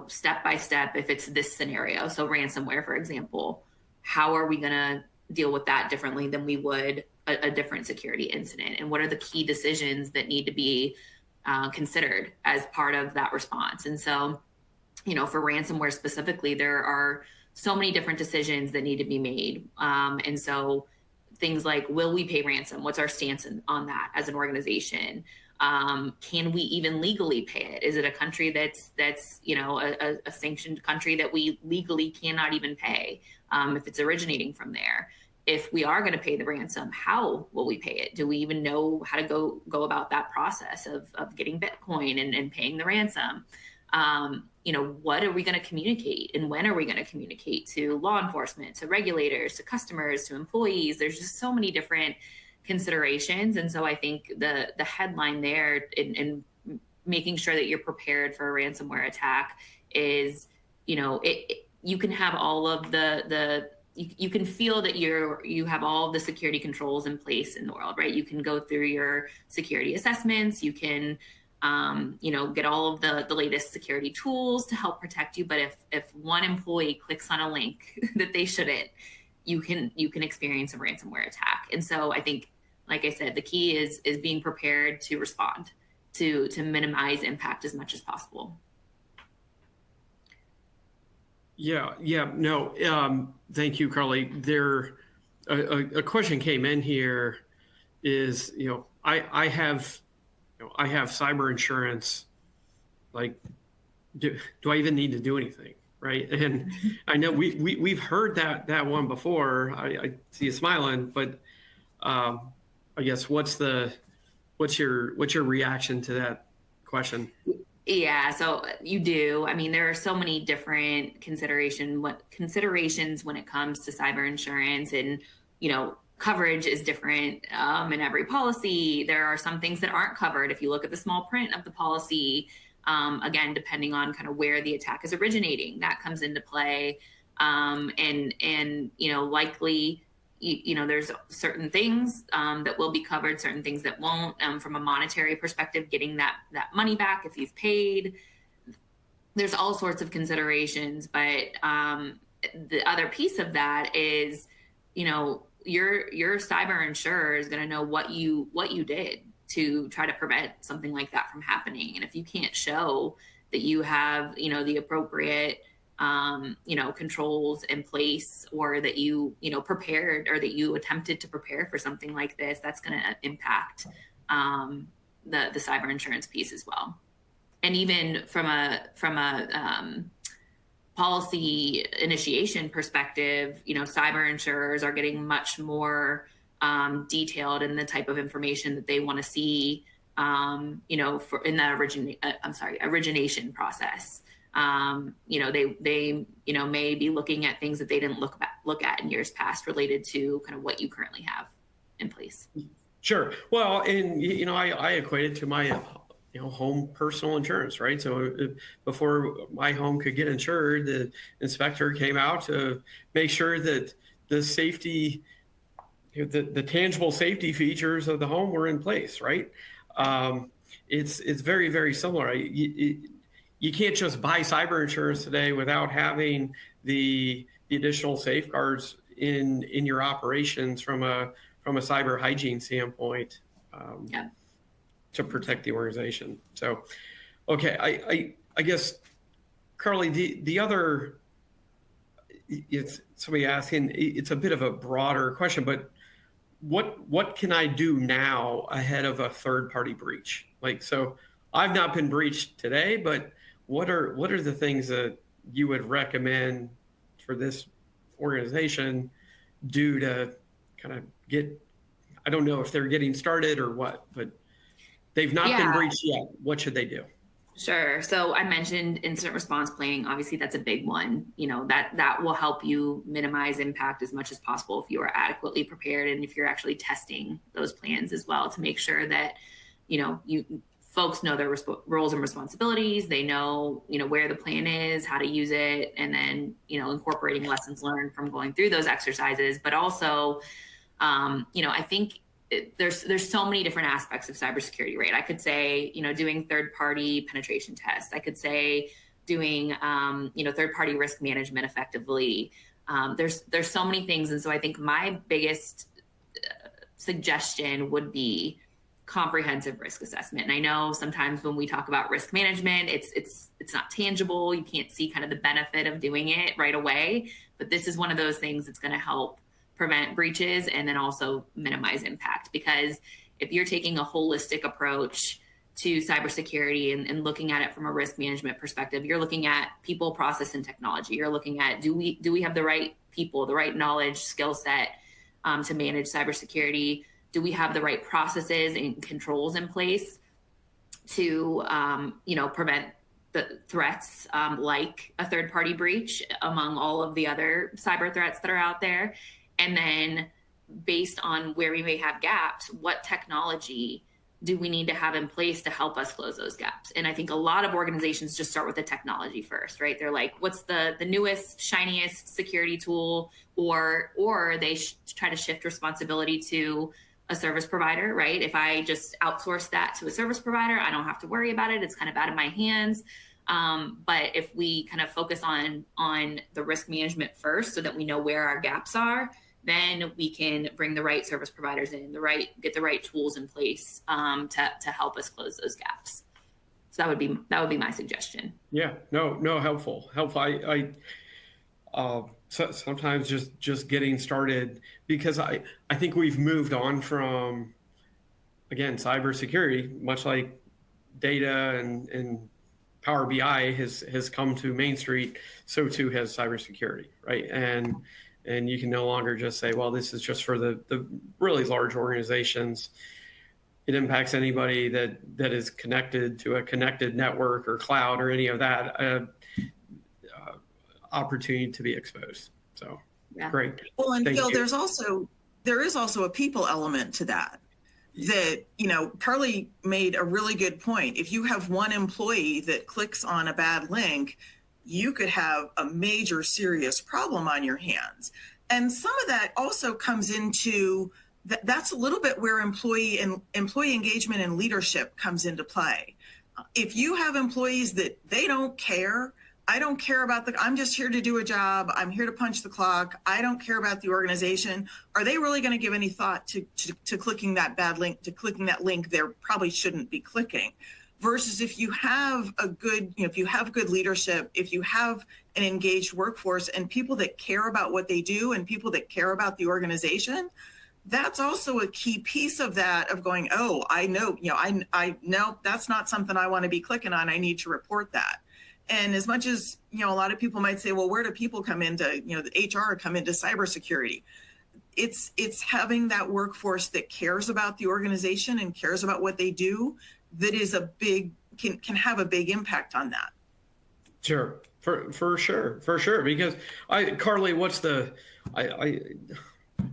step by step, if it's this scenario? So ransomware, for example, how are we going to deal with that differently than we would a different security incident? And what are the key decisions that need to be considered as part of that response? And so, for ransomware specifically, there are so many different decisions that need to be made. And so things like, will we pay ransom? What's our stance on that as an organization? Can we even legally pay it? Is it a country that's a sanctioned country that we legally cannot even pay if it's originating from there? If we are going to pay the ransom, how will we pay it? Do we even know how to go about that process of getting Bitcoin and paying the ransom? What are we going to communicate, and when are we going to communicate to law enforcement, to regulators, to customers, to employees? There's just so many different considerations. And so I think the headline there in making sure that you're prepared for a ransomware attack is, you can have all of you can feel that you have all of the security controls in place in the world, right? You can go through your security assessments, you can get all of the latest security tools to help protect you. But if one employee clicks on a link that they shouldn't, you can experience a ransomware attack. And so I think, like I said, the key is being prepared to respond to minimize impact as much as possible. No, thank you, Carly. A question came in here is, I have cyber insurance. Like, do I even need to do anything? Right. And I know we've heard that one before. I see you smiling, but I guess what's your reaction to that question? Yeah, so you do. I mean, there are so many different considerations when it comes to cyber insurance, and coverage is different in every policy. There are some things that aren't covered. If you look at the small print of the policy, again, depending on kind of where the attack is originating, that comes into play. And likely, there's certain things that will be covered, certain things that won't. From a monetary perspective, getting that money back if you've paid, there's all sorts of considerations. But the other piece of that is, your cyber insurer is going to know what you did to try to prevent something like that from happening. And if you can't show that you have, the appropriate controls in place, or that you prepared, or that you attempted to prepare for something like this, that's going to impact the cyber insurance piece as well. And even from a policy initiation perspective, cyber insurers are getting much more detailed in the type of information that they want to see, for in that origination process. They may be looking at things that they didn't look at in years past, related to kind of what you currently have in place. Sure. Well, and I equate it to my home personal insurance, right? So before my home could get insured, the inspector came out to make sure that the safety, the tangible safety features of the home were in place, right? It's very, very similar. You can't just buy cyber insurance today without having the additional safeguards in your operations from a cyber hygiene standpoint. To protect the organization. So, okay, I guess, Carly, the other, it's somebody asking, it's a bit of a broader question, but what can I do now ahead of a third-party breach? Like, so I've not been breached today, but what are the things that you would recommend for this organization do to kind of get, I don't know if they're getting started or what, but they've not been breached yet. What should they do? Sure. So I mentioned incident response planning. Obviously, that's a big one. That will help you minimize impact as much as possible if you are adequately prepared, and if you're actually testing those plans as well, to make sure that folks know their roles and responsibilities. They know where the plan is, how to use it, and then incorporating lessons learned from going through those exercises. But also, I think there's so many different aspects of cybersecurity, right? I could say, doing third-party penetration tests. I could say doing, third-party risk management effectively. There's so many things. And so I think my biggest suggestion would be comprehensive risk assessment. And I know sometimes when we talk about risk management, it's not tangible. You can't see kind of the benefit of doing it right away. But this is one of those things that's going to help prevent breaches and then also minimize impact. Because if you're taking a holistic approach to cybersecurity and looking at it from a risk management perspective, you're looking at people, process, and technology. You're looking at, do we have the right people, the right knowledge, skill set to manage cybersecurity? Do we have the right processes and controls in place to prevent the threats like a third-party breach, among all of the other cyber threats that are out there? And then based on where we may have gaps, what technology do we need to have in place to help us close those gaps? And I think a lot of organizations just start with the technology first, right? They're like, what's the newest, shiniest security tool? Or they try to shift responsibility to a service provider, right? If I just outsource that to a service provider, I don't have to worry about it. It's kind of out of my hands. But if we kind of focus on the risk management first so that we know where our gaps are, then we can bring the right service providers in, get the right tools in place to help us close those gaps. So that would be my suggestion. Yeah, no, helpful. I sometimes just getting started, because I think we've moved on from, again, cybersecurity, much like data and Power BI has come to Main Street, so too has cybersecurity, right? And you can no longer just say, well, this is just for the really large organizations. It impacts anybody that is connected to a connected network or cloud or any of that opportunity to be exposed. So yeah. Great. Well, and Phil, there is also a people element to that. That, Carly made a really good point. If you have one employee that clicks on a bad link, you could have a major serious problem on your hands. And some of that also comes into that's a little bit where employee engagement and leadership comes into play. If you have employees that they don't care, I don't care about I'm just here to do a job. I'm here to punch the clock. I don't care about the organization. Are they really going to give any thought to clicking that bad link, to clicking that link they probably shouldn't be clicking? Versus if you have if you have good leadership, if you have an engaged workforce and people that care about what they do and people that care about the organization, that's also a key piece of that, of going, oh, I know, I know that's not something I want to be clicking on. I need to report that. And as much as, a lot of people might say, well, where do people come into, the HR come into cybersecurity? It's having that workforce that cares about the organization and cares about what they do, that is can have a big impact on that. Sure, for sure. Because Carly, I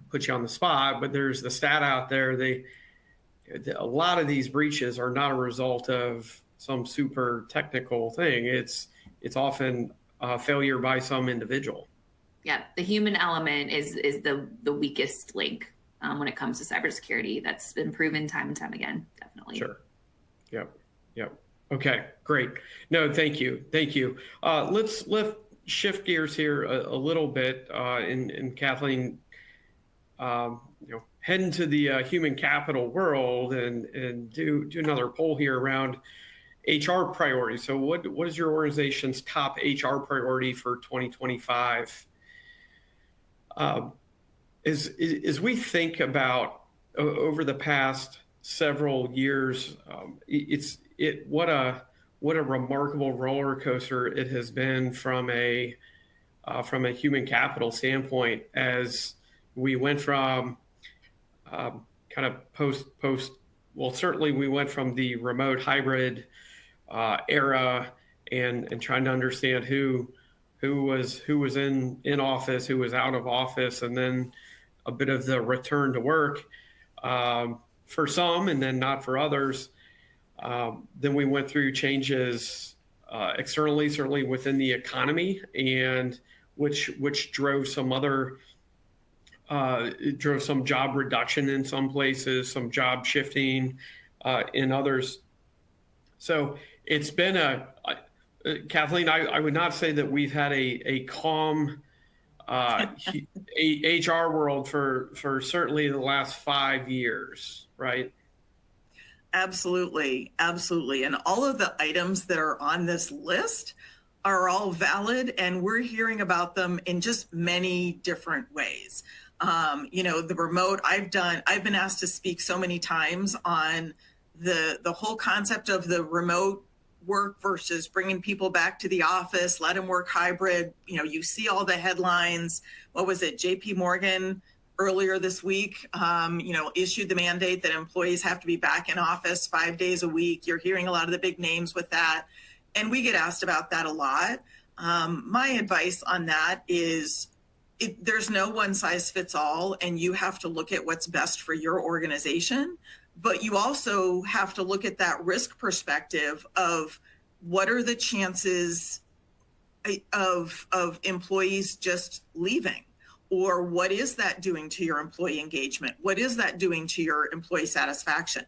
put you on the spot, but there's the stat out there. A lot of these breaches are not a result of some super technical thing. It's often a failure by some individual. Yeah, the human element is the weakest link when it comes to cybersecurity. That's been proven time and time again, definitely. Sure. Yep. Okay, great. No, thank you. Let's shift gears here a little bit, and Kathleen, head into the human capital world and do another poll here around HR priorities. So what is your organization's top HR priority for 2025? As we think about over the past several years, what a remarkable roller coaster it has been from a human capital standpoint, as we went from kind of post. Well, certainly we went from the remote hybrid era and trying to understand who was in office, who was out of office, and then a bit of the return to work for some, and then not for others. Then we went through changes externally, certainly within the economy, and which drove some other drove some job reduction in some places, some job shifting in others. So it's been Kathleen, I would not say that we've had a calm HR world for certainly the last 5 years, right? Absolutely. And all of the items that are on this list are all valid, and we're hearing about them in just many different ways. The remote, I've been asked to speak so many times on the whole concept of the remote work versus bringing people back to the office, let them work hybrid. You see all the headlines. What was it? JP Morgan earlier this week, issued the mandate that employees have to be back in office 5 days a week. You're hearing a lot of the big names with that. And we get asked about that a lot. My advice on that is there's no one size fits all, and you have to look at what's best for your organization. but you also have to look at that risk perspective of what are the chances of employees just leaving, or what is that doing to your employee engagement? What is that doing to your employee satisfaction?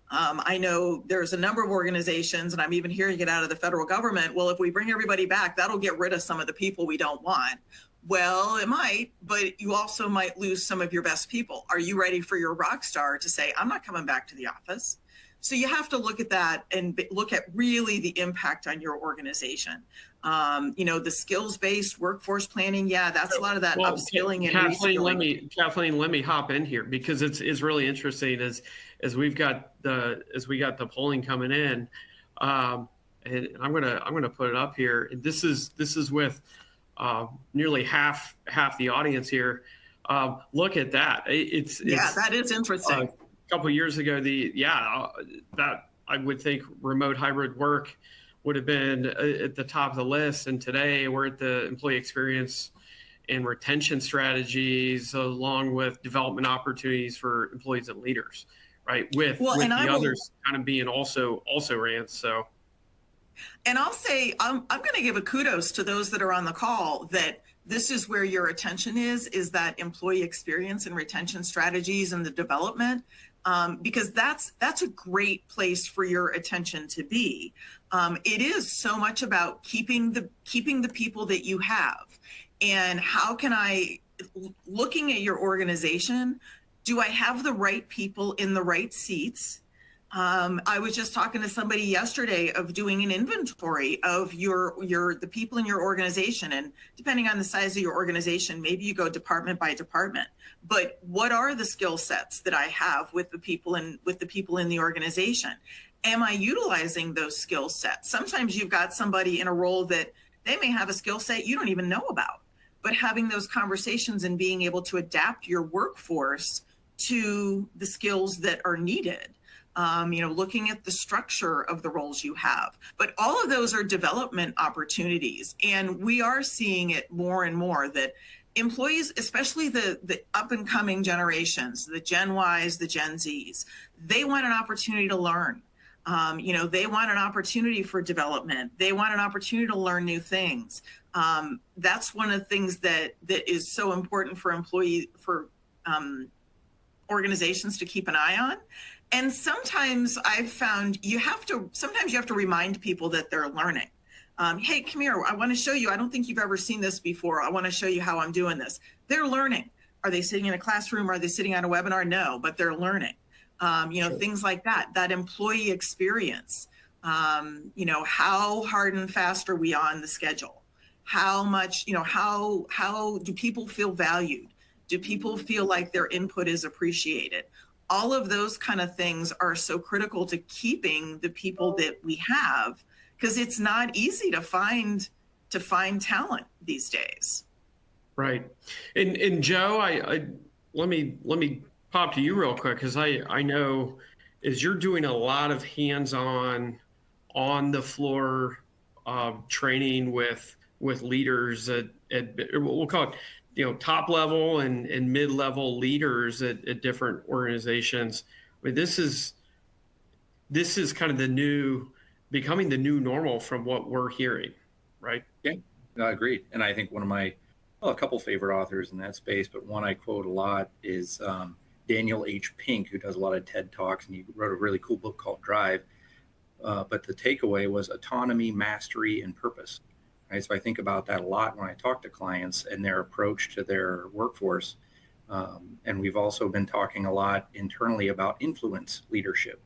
I know there's a number of organizations, and I'm even hearing it out of the federal government, well, if we bring everybody back, that'll get rid of some of the people we don't want. Well, it might, but you also might lose some of your best people. Are you ready for your rock star to say, I'm not coming back to the office? So you have to look at that and look at really the impact on your organization. The skills-based workforce planning, that's a lot of that upskilling and reskilling. Kathleen, let me hop in here, because it's really interesting as we got the polling coming in, and I'm gonna put it up here. This is with nearly half the audience here. Look at that. It's that is interesting. A couple of years ago, that I would think remote hybrid work would have been at the top of the list, and today we're at the employee experience and retention strategies, along with development opportunities for employees and leaders, right? With the others kind of being also ran. So, and I'll say I'm going to give a kudos to those that are on the call that this is where your attention is that employee experience and retention strategies and the development. Because that's a great place for your attention to be. It is so much about keeping the people that you have, and how can I, looking at your organization, do I have the right people in the right seats? I was just talking to somebody yesterday of doing an inventory of the people in your organization, and depending on the size of your organization, maybe you go department by department. But what are the skill sets that I have with the people in the organization? Am I utilizing those skill sets? Sometimes you've got somebody in a role that they may have a skill set you don't even know about, but having those conversations and being able to adapt your workforce to the skills that are needed. Looking at the structure of the roles you have. But all of those are development opportunities. And we are seeing it more and more that employees, especially the up and coming generations, the Gen Ys, the Gen Zs, they want an opportunity to learn. They want an opportunity for development. They want an opportunity to learn new things. That's one of the things that is so important for organizations to keep an eye on. And sometimes I've found you have to remind people that they're learning. Hey, come here. I want to show you. I don't think you've ever seen this before. I want to show you how I'm doing this. They're learning. Are they sitting in a classroom? Are they sitting on a webinar? No, but they're learning. Sure. Things like that employee experience. How hard and fast are we on the schedule? How much, how do people feel valued? Do people feel like their input is appreciated? All of those kind of things are so critical to keeping the people that we have, because it's not easy to find talent these days. Right. And Joe, let me pop to you real quick, because I know as you're doing a lot of hands-on, on the floor training with leaders at we'll call it, top level and mid-level leaders at different organizations. I mean, this is kind of becoming the new normal from what we're hearing, right? Yeah, no, agreed. And I think one of my, a couple favorite authors in that space, but one I quote a lot is Daniel H. Pink, who does a lot of TED Talks, and he wrote a really cool book called Drive. But the takeaway was autonomy, mastery, and purpose. Right? So I think about that a lot when I talk to clients and their approach to their workforce. And we've also been talking a lot internally about influence leadership,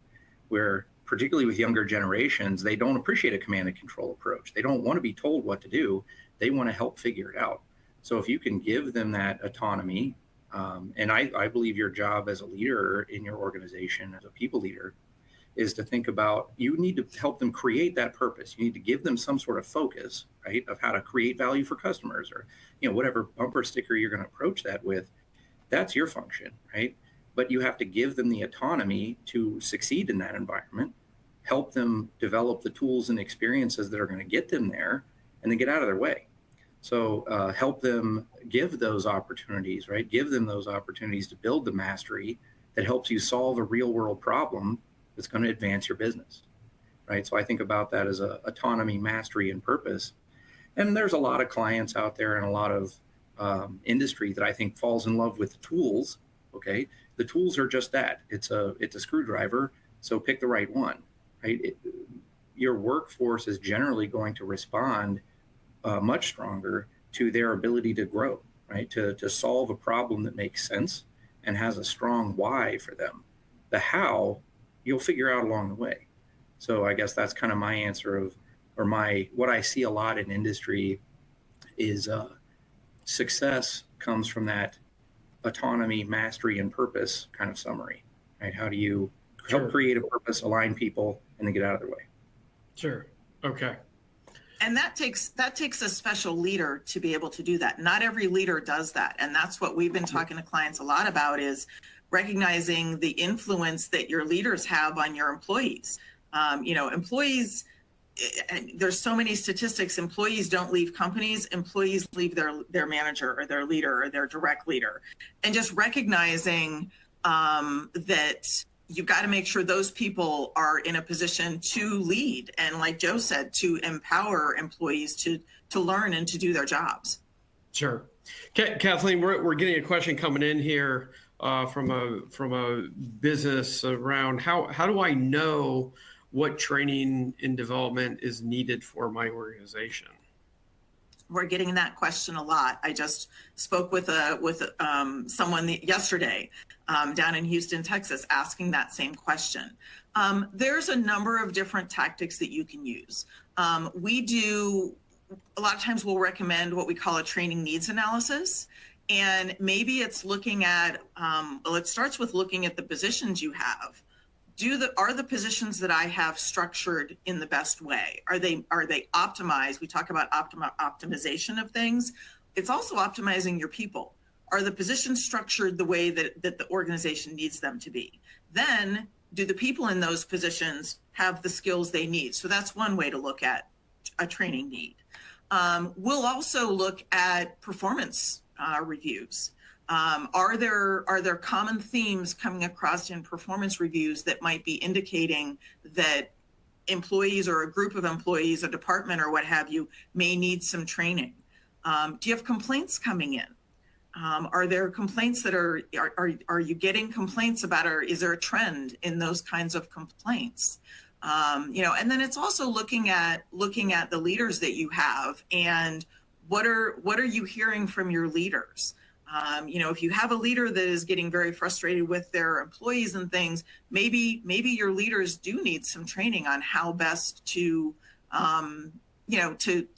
where particularly with younger generations, they don't appreciate a command and control approach. They don't want to be told what to do. They want to help figure it out. So if you can give them that autonomy, and I believe your job as a leader in your organization, as a people leader, is to think about, you need to help them create that purpose. You need to give them some sort of focus, right, of how to create value for customers, or, whatever bumper sticker you're going to approach that with. That's your function, right? But you have to give them the autonomy to succeed in that environment, help them develop the tools and experiences that are going to get them there, and then get out of their way. So help them give those opportunities, right? Give them those opportunities to build the mastery that helps you solve a real world problem that's going to advance your business, right? So I think about that as autonomy, mastery, and purpose. And there's a lot of clients out there and a lot of industry that I think falls in love with the tools. Okay, the tools are just that. It's a screwdriver. So pick the right one, right? Your workforce is generally going to respond much stronger to their ability to grow, right? To solve a problem that makes sense and has a strong why for them. The how you'll figure out along the way. So I guess that's kind of my answer what I see a lot in industry is success comes from that autonomy, mastery, and purpose kind of summary, right? How do you help create a purpose, align people, and then get out of their way? Sure. Okay. And that takes a special leader to be able to do that. Not every leader does that. And that's what we've been talking to clients a lot about, is recognizing the influence that your leaders have on your employees. Employees, there's so many statistics. Employees don't leave companies. Employees leave their manager or their leader or their direct leader. And just recognizing that you've got to make sure those people are in a position to lead. And like Joe said, to empower employees to learn and to do their jobs. Sure. Kathleen, we're getting a question coming in here from a business around how do I know what training and development is needed for my organization? We're getting that question a lot. I just spoke with someone yesterday down in Houston, Texas, asking that same question. There's a number of different tactics that you can use. A lot of times we'll recommend what we call a training needs analysis. And maybe it's looking at, it starts with looking at the positions you have. Are the positions that I have structured in the best way? Are they optimized? We talk about optimization of things. It's also optimizing your people. Are the positions structured the way that the organization needs them to be? Then, do the people in those positions have the skills they need? So that's one way to look at a training need. We'll also look at performance reviews. Are there common themes coming across in performance reviews that might be indicating that employees or a group of employees, a department or what have you, may need some training? Do you have complaints coming in? Are there complaints that are you getting complaints about, or is there a trend in those kinds of complaints? And then it's also looking at the leaders that you have and what are you hearing from your leaders? If you have a leader that is getting very frustrated with their employees and things, maybe your leaders do need some training on how best to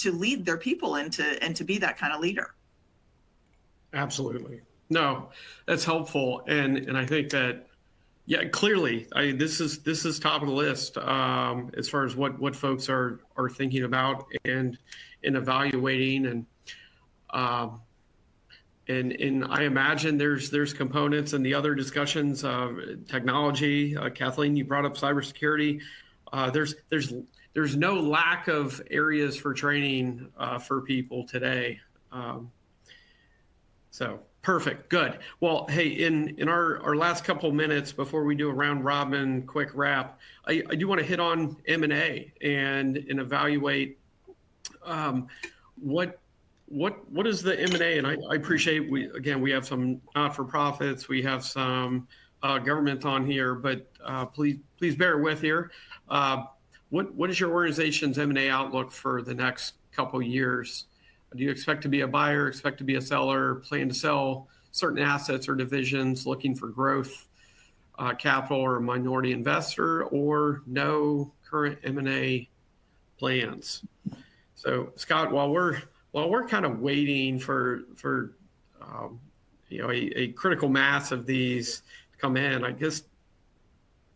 lead their people and to be that kind of leader. Absolutely. No, that's helpful. And I think that, yeah, clearly, this is top of the list as far as what folks are thinking about and evaluating. And I imagine there's components in the other discussions, technology. Kathleen, you brought up cybersecurity. There's no lack of areas for training for people today. So perfect, good. Well, hey, in our last couple minutes before we do a round robin quick wrap, I do want to hit on M&A and evaluate what is the M&A? And I appreciate we have some not-for-profits, we have some government on here, but please bear with here. What is your organization's M&A outlook for the next couple years? Do you expect to be a buyer, expect to be a seller, plan to sell certain assets or divisions, looking for growth, capital or a minority investor, or no current M&A plans? So Scott, while we're kind of waiting for a critical mass of these to come in, I guess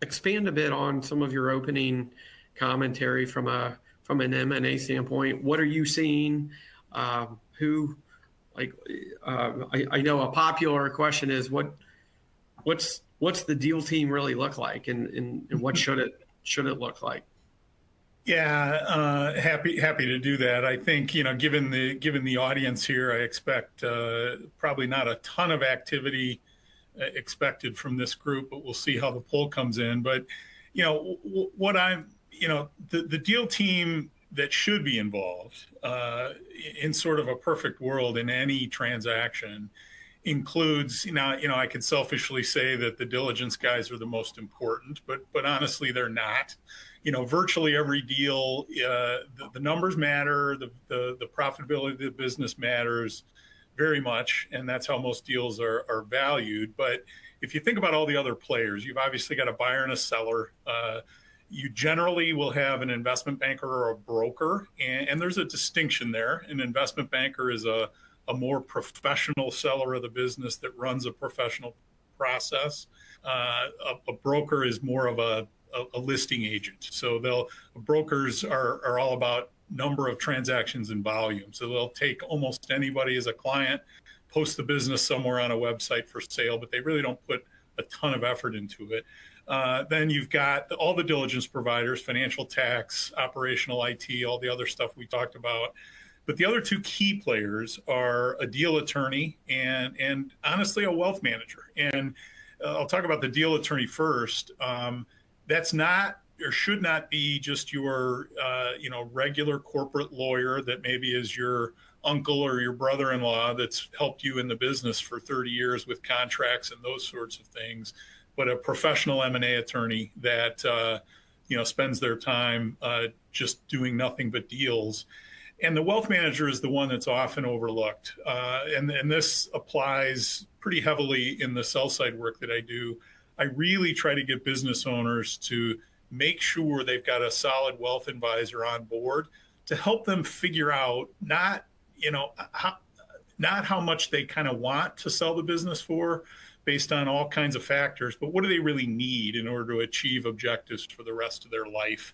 expand a bit on some of your opening commentary from an M&A standpoint. What are you seeing? I know a popular question is what's the deal team really look like, and what should it look like? Yeah, happy to do that. I think, given the audience here, I expect probably not a ton of activity expected from this group, but we'll see how the poll comes in. But, what I'm, the deal team that should be involved in sort of a perfect world in any transaction includes, I could selfishly say that the diligence guys are the most important, but honestly, they're not. Virtually every deal, the numbers matter, the profitability of the business matters very much, and that's how most deals are valued. But if you think about all the other players, you've obviously got a buyer and a seller. You generally will have an investment banker or a broker, and there's a distinction there. An investment banker is a more professional seller of the business that runs a professional process. A broker is more of a listing agent. So brokers are all about number of transactions and volume. So they'll take almost anybody as a client, post the business somewhere on a website for sale, but they really don't put a ton of effort into it. Then you've got all the diligence providers, financial, tax, operational, IT, all the other stuff we talked about. But the other two key players are a deal attorney and honestly a wealth manager. And I'll talk about the deal attorney first. That's not or should not be just your regular corporate lawyer that maybe is your uncle or your brother-in-law that's helped you in the business for 30 years with contracts and those sorts of things, but a professional M&A attorney that spends their time just doing nothing but deals. And the wealth manager is the one that's often overlooked. And this applies pretty heavily in the sell side work that I do. I really try to get business owners to make sure they've got a solid wealth advisor on board to help them figure out not how much they kind of want to sell the business for based on all kinds of factors, but what do they really need in order to achieve objectives for the rest of their life.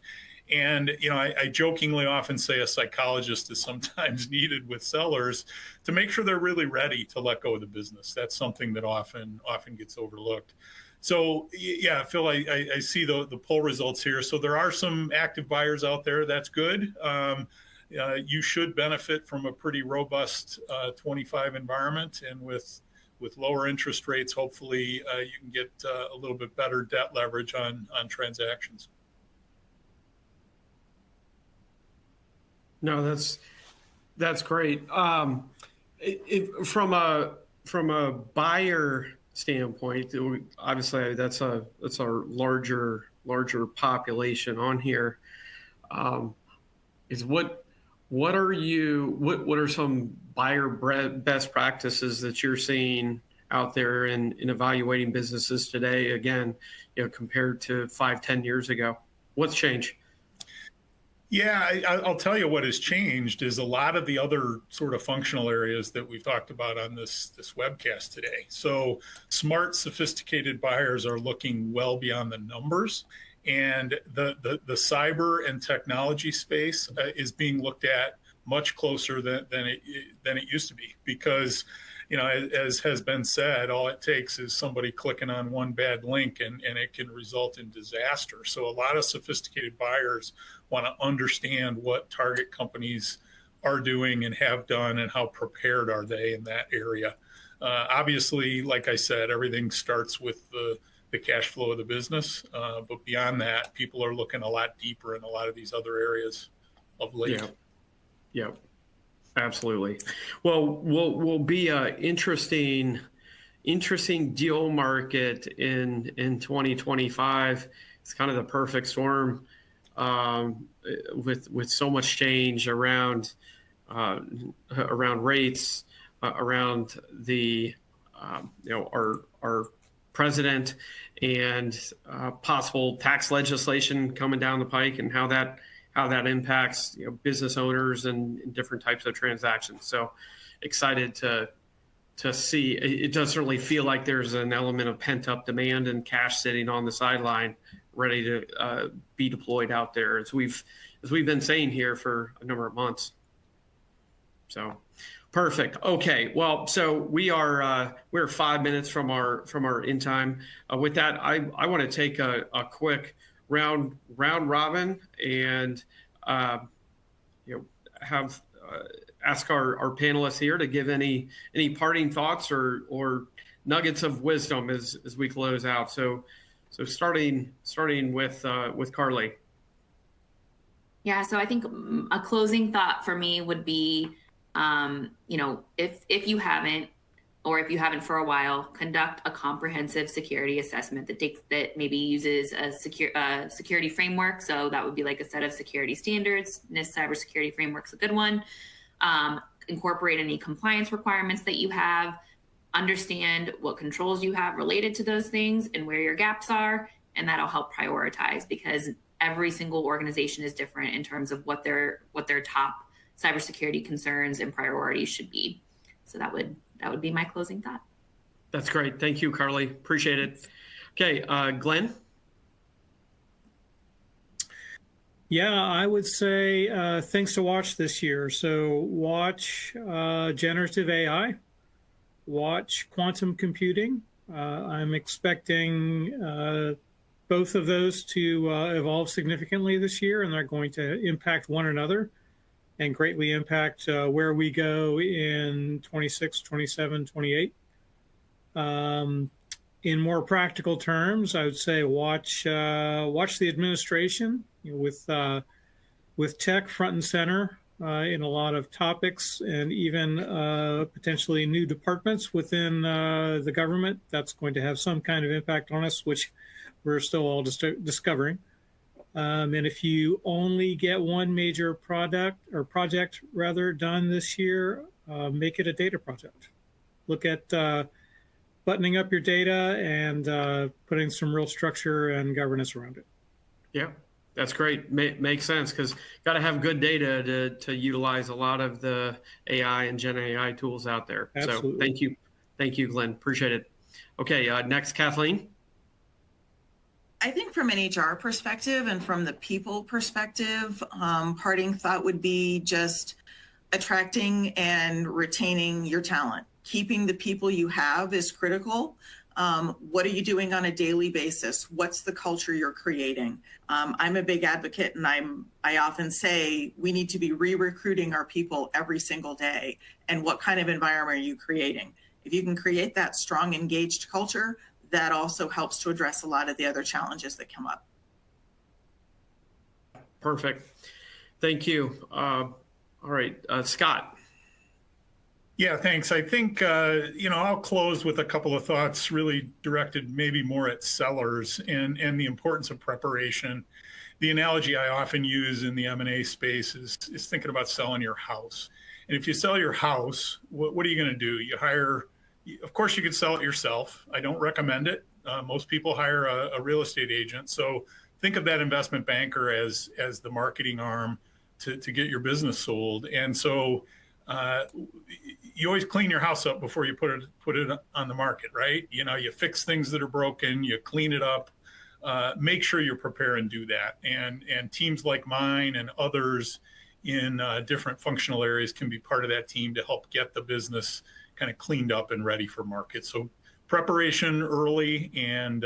And, I jokingly often say a psychologist is sometimes needed with sellers to make sure they're really ready to let go of the business. That's something that often gets overlooked. So, yeah, Phil, I see the poll results here. So there are some active buyers out there. That's good. You should benefit from a pretty robust 25 environment. And with lower interest rates, hopefully you can get a little bit better debt leverage on transactions. No, that's great. From a buyer standpoint, obviously that's a larger population on here. What are some buyer best practices that you're seeing out there in evaluating businesses today? Again, compared to 5-10 years ago, what's changed? Yeah, I'll tell you what has changed is a lot of the other sort of functional areas that we've talked about on this webcast today. So smart, sophisticated buyers are looking well beyond the numbers, and the cyber and technology space is being looked at much closer than it used to be, because as has been said, all it takes is somebody clicking on one bad link and it can result in disaster. So a lot of sophisticated buyers want to understand what target companies are doing and have done and how prepared are they in that area. Obviously, like I said, everything starts with the cash flow of the business. But beyond that, people are looking a lot deeper in a lot of these other areas of late. Yeah. Absolutely. Well, will be an interesting deal market in 2025. It's kind of the perfect storm with so much change around rates, around the our president, and possible tax legislation coming down the pike, and how that impacts business owners and different types of transactions. So excited to see. It does certainly feel like there's an element of pent up demand and cash sitting on the sideline, ready to be deployed out there, as we've been saying here for a number of months. So perfect. Okay. Well, so we're 5 minutes from our end time. With that, I want to take a quick round robin and ask our panelists here to give any parting thoughts or nuggets of wisdom as we close out. So starting with Carly. Yeah, so I think a closing thought for me would be, if you haven't, or if you haven't for a while, conduct a comprehensive security assessment that maybe uses a security framework. So that would be like a set of security standards. NIST cybersecurity framework's a good one. Incorporate any compliance requirements that you have. Understand what controls you have related to those things and where your gaps are, and that'll help prioritize, because every single organization is different in terms of what their top cybersecurity concerns and priorities should be. So that would be my closing thought. That's great. Thank you, Carly. Appreciate it. Okay, Glenn. Yeah, I would say things to watch this year. So watch generative AI, watch quantum computing. I'm expecting both of those to evolve significantly this year, and they're going to impact one another and greatly impact where we go in 26, 27, 28. In more practical terms, I would say watch the administration, with tech front and center in a lot of topics, and even potentially new departments within the government. That's going to have some kind of impact on us, which we're still all discovering. And if you only get one major project done this year, make it a data project. Look at buttoning up your data and putting some real structure and governance around it. Yeah, that's great. Makes sense, because got to have good data to utilize a lot of the AI and Gen AI tools out there. Absolutely. So thank you, Glenn. Appreciate it. Okay, next, Kathleen. I think from an HR perspective and from the people perspective, parting thought would be just attracting and retaining your talent. Keeping the people you have is critical. What are you doing on a daily basis? What's the culture you're creating? I'm a big advocate, and I often say we need to be re-recruiting our people every single day. And what kind of environment are you creating? If you can create that strong, engaged culture, that also helps to address a lot of the other challenges that come up. Perfect. Thank you. All right, Scott. Yeah, thanks. I think, I'll close with a couple of thoughts really directed maybe more at sellers and the importance of preparation. The analogy I often use in the M&A space is thinking about selling your house. And if you sell your house, what are you going to do? Of course, you could sell it yourself. I don't recommend it. Most people hire a real estate agent. So think of that investment banker as the marketing arm to get your business sold. And so you always clean your house up before you put it on the market, right? You fix things that are broken, you clean it up, make sure you prepare and do that. And teams like mine and others in different functional areas can be part of that team to help get the business kind of cleaned up and ready for market. So preparation early and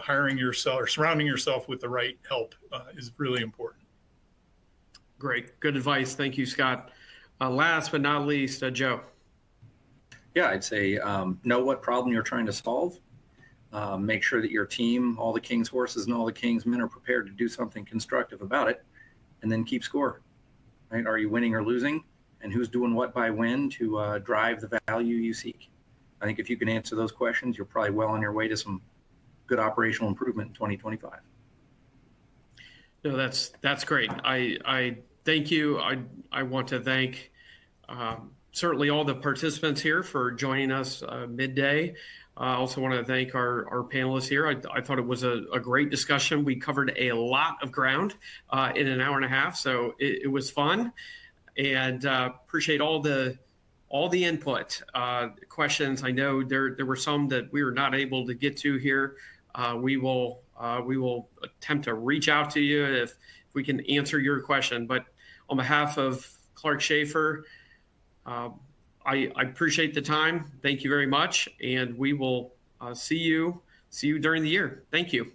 hiring yourself or surrounding yourself with the right help is really important. Great. Good advice. Thank you, Scott. Last but not least, Joe. Yeah, I'd say know what problem you're trying to solve. Make sure that your team, all the king's horses and all the king's men, are prepared to do something constructive about it, and then keep score. Right? Are you winning or losing? And who's doing what by when to drive the value you seek? I think if you can answer those questions, you're probably well on your way to some good operational improvement in 2025. No, that's great. I thank you. I want to thank certainly all the participants here for joining us midday. I also want to thank our panelists here. I thought it was a great discussion. We covered a lot of ground in an hour and a half, so it was fun. And appreciate all the input, questions. I know there were some that we were not able to get to here. We will attempt to reach out to you if we can answer your question. But on behalf of Clark Schaefer, I appreciate the time. Thank you very much, and we will see you during the year. Thank you.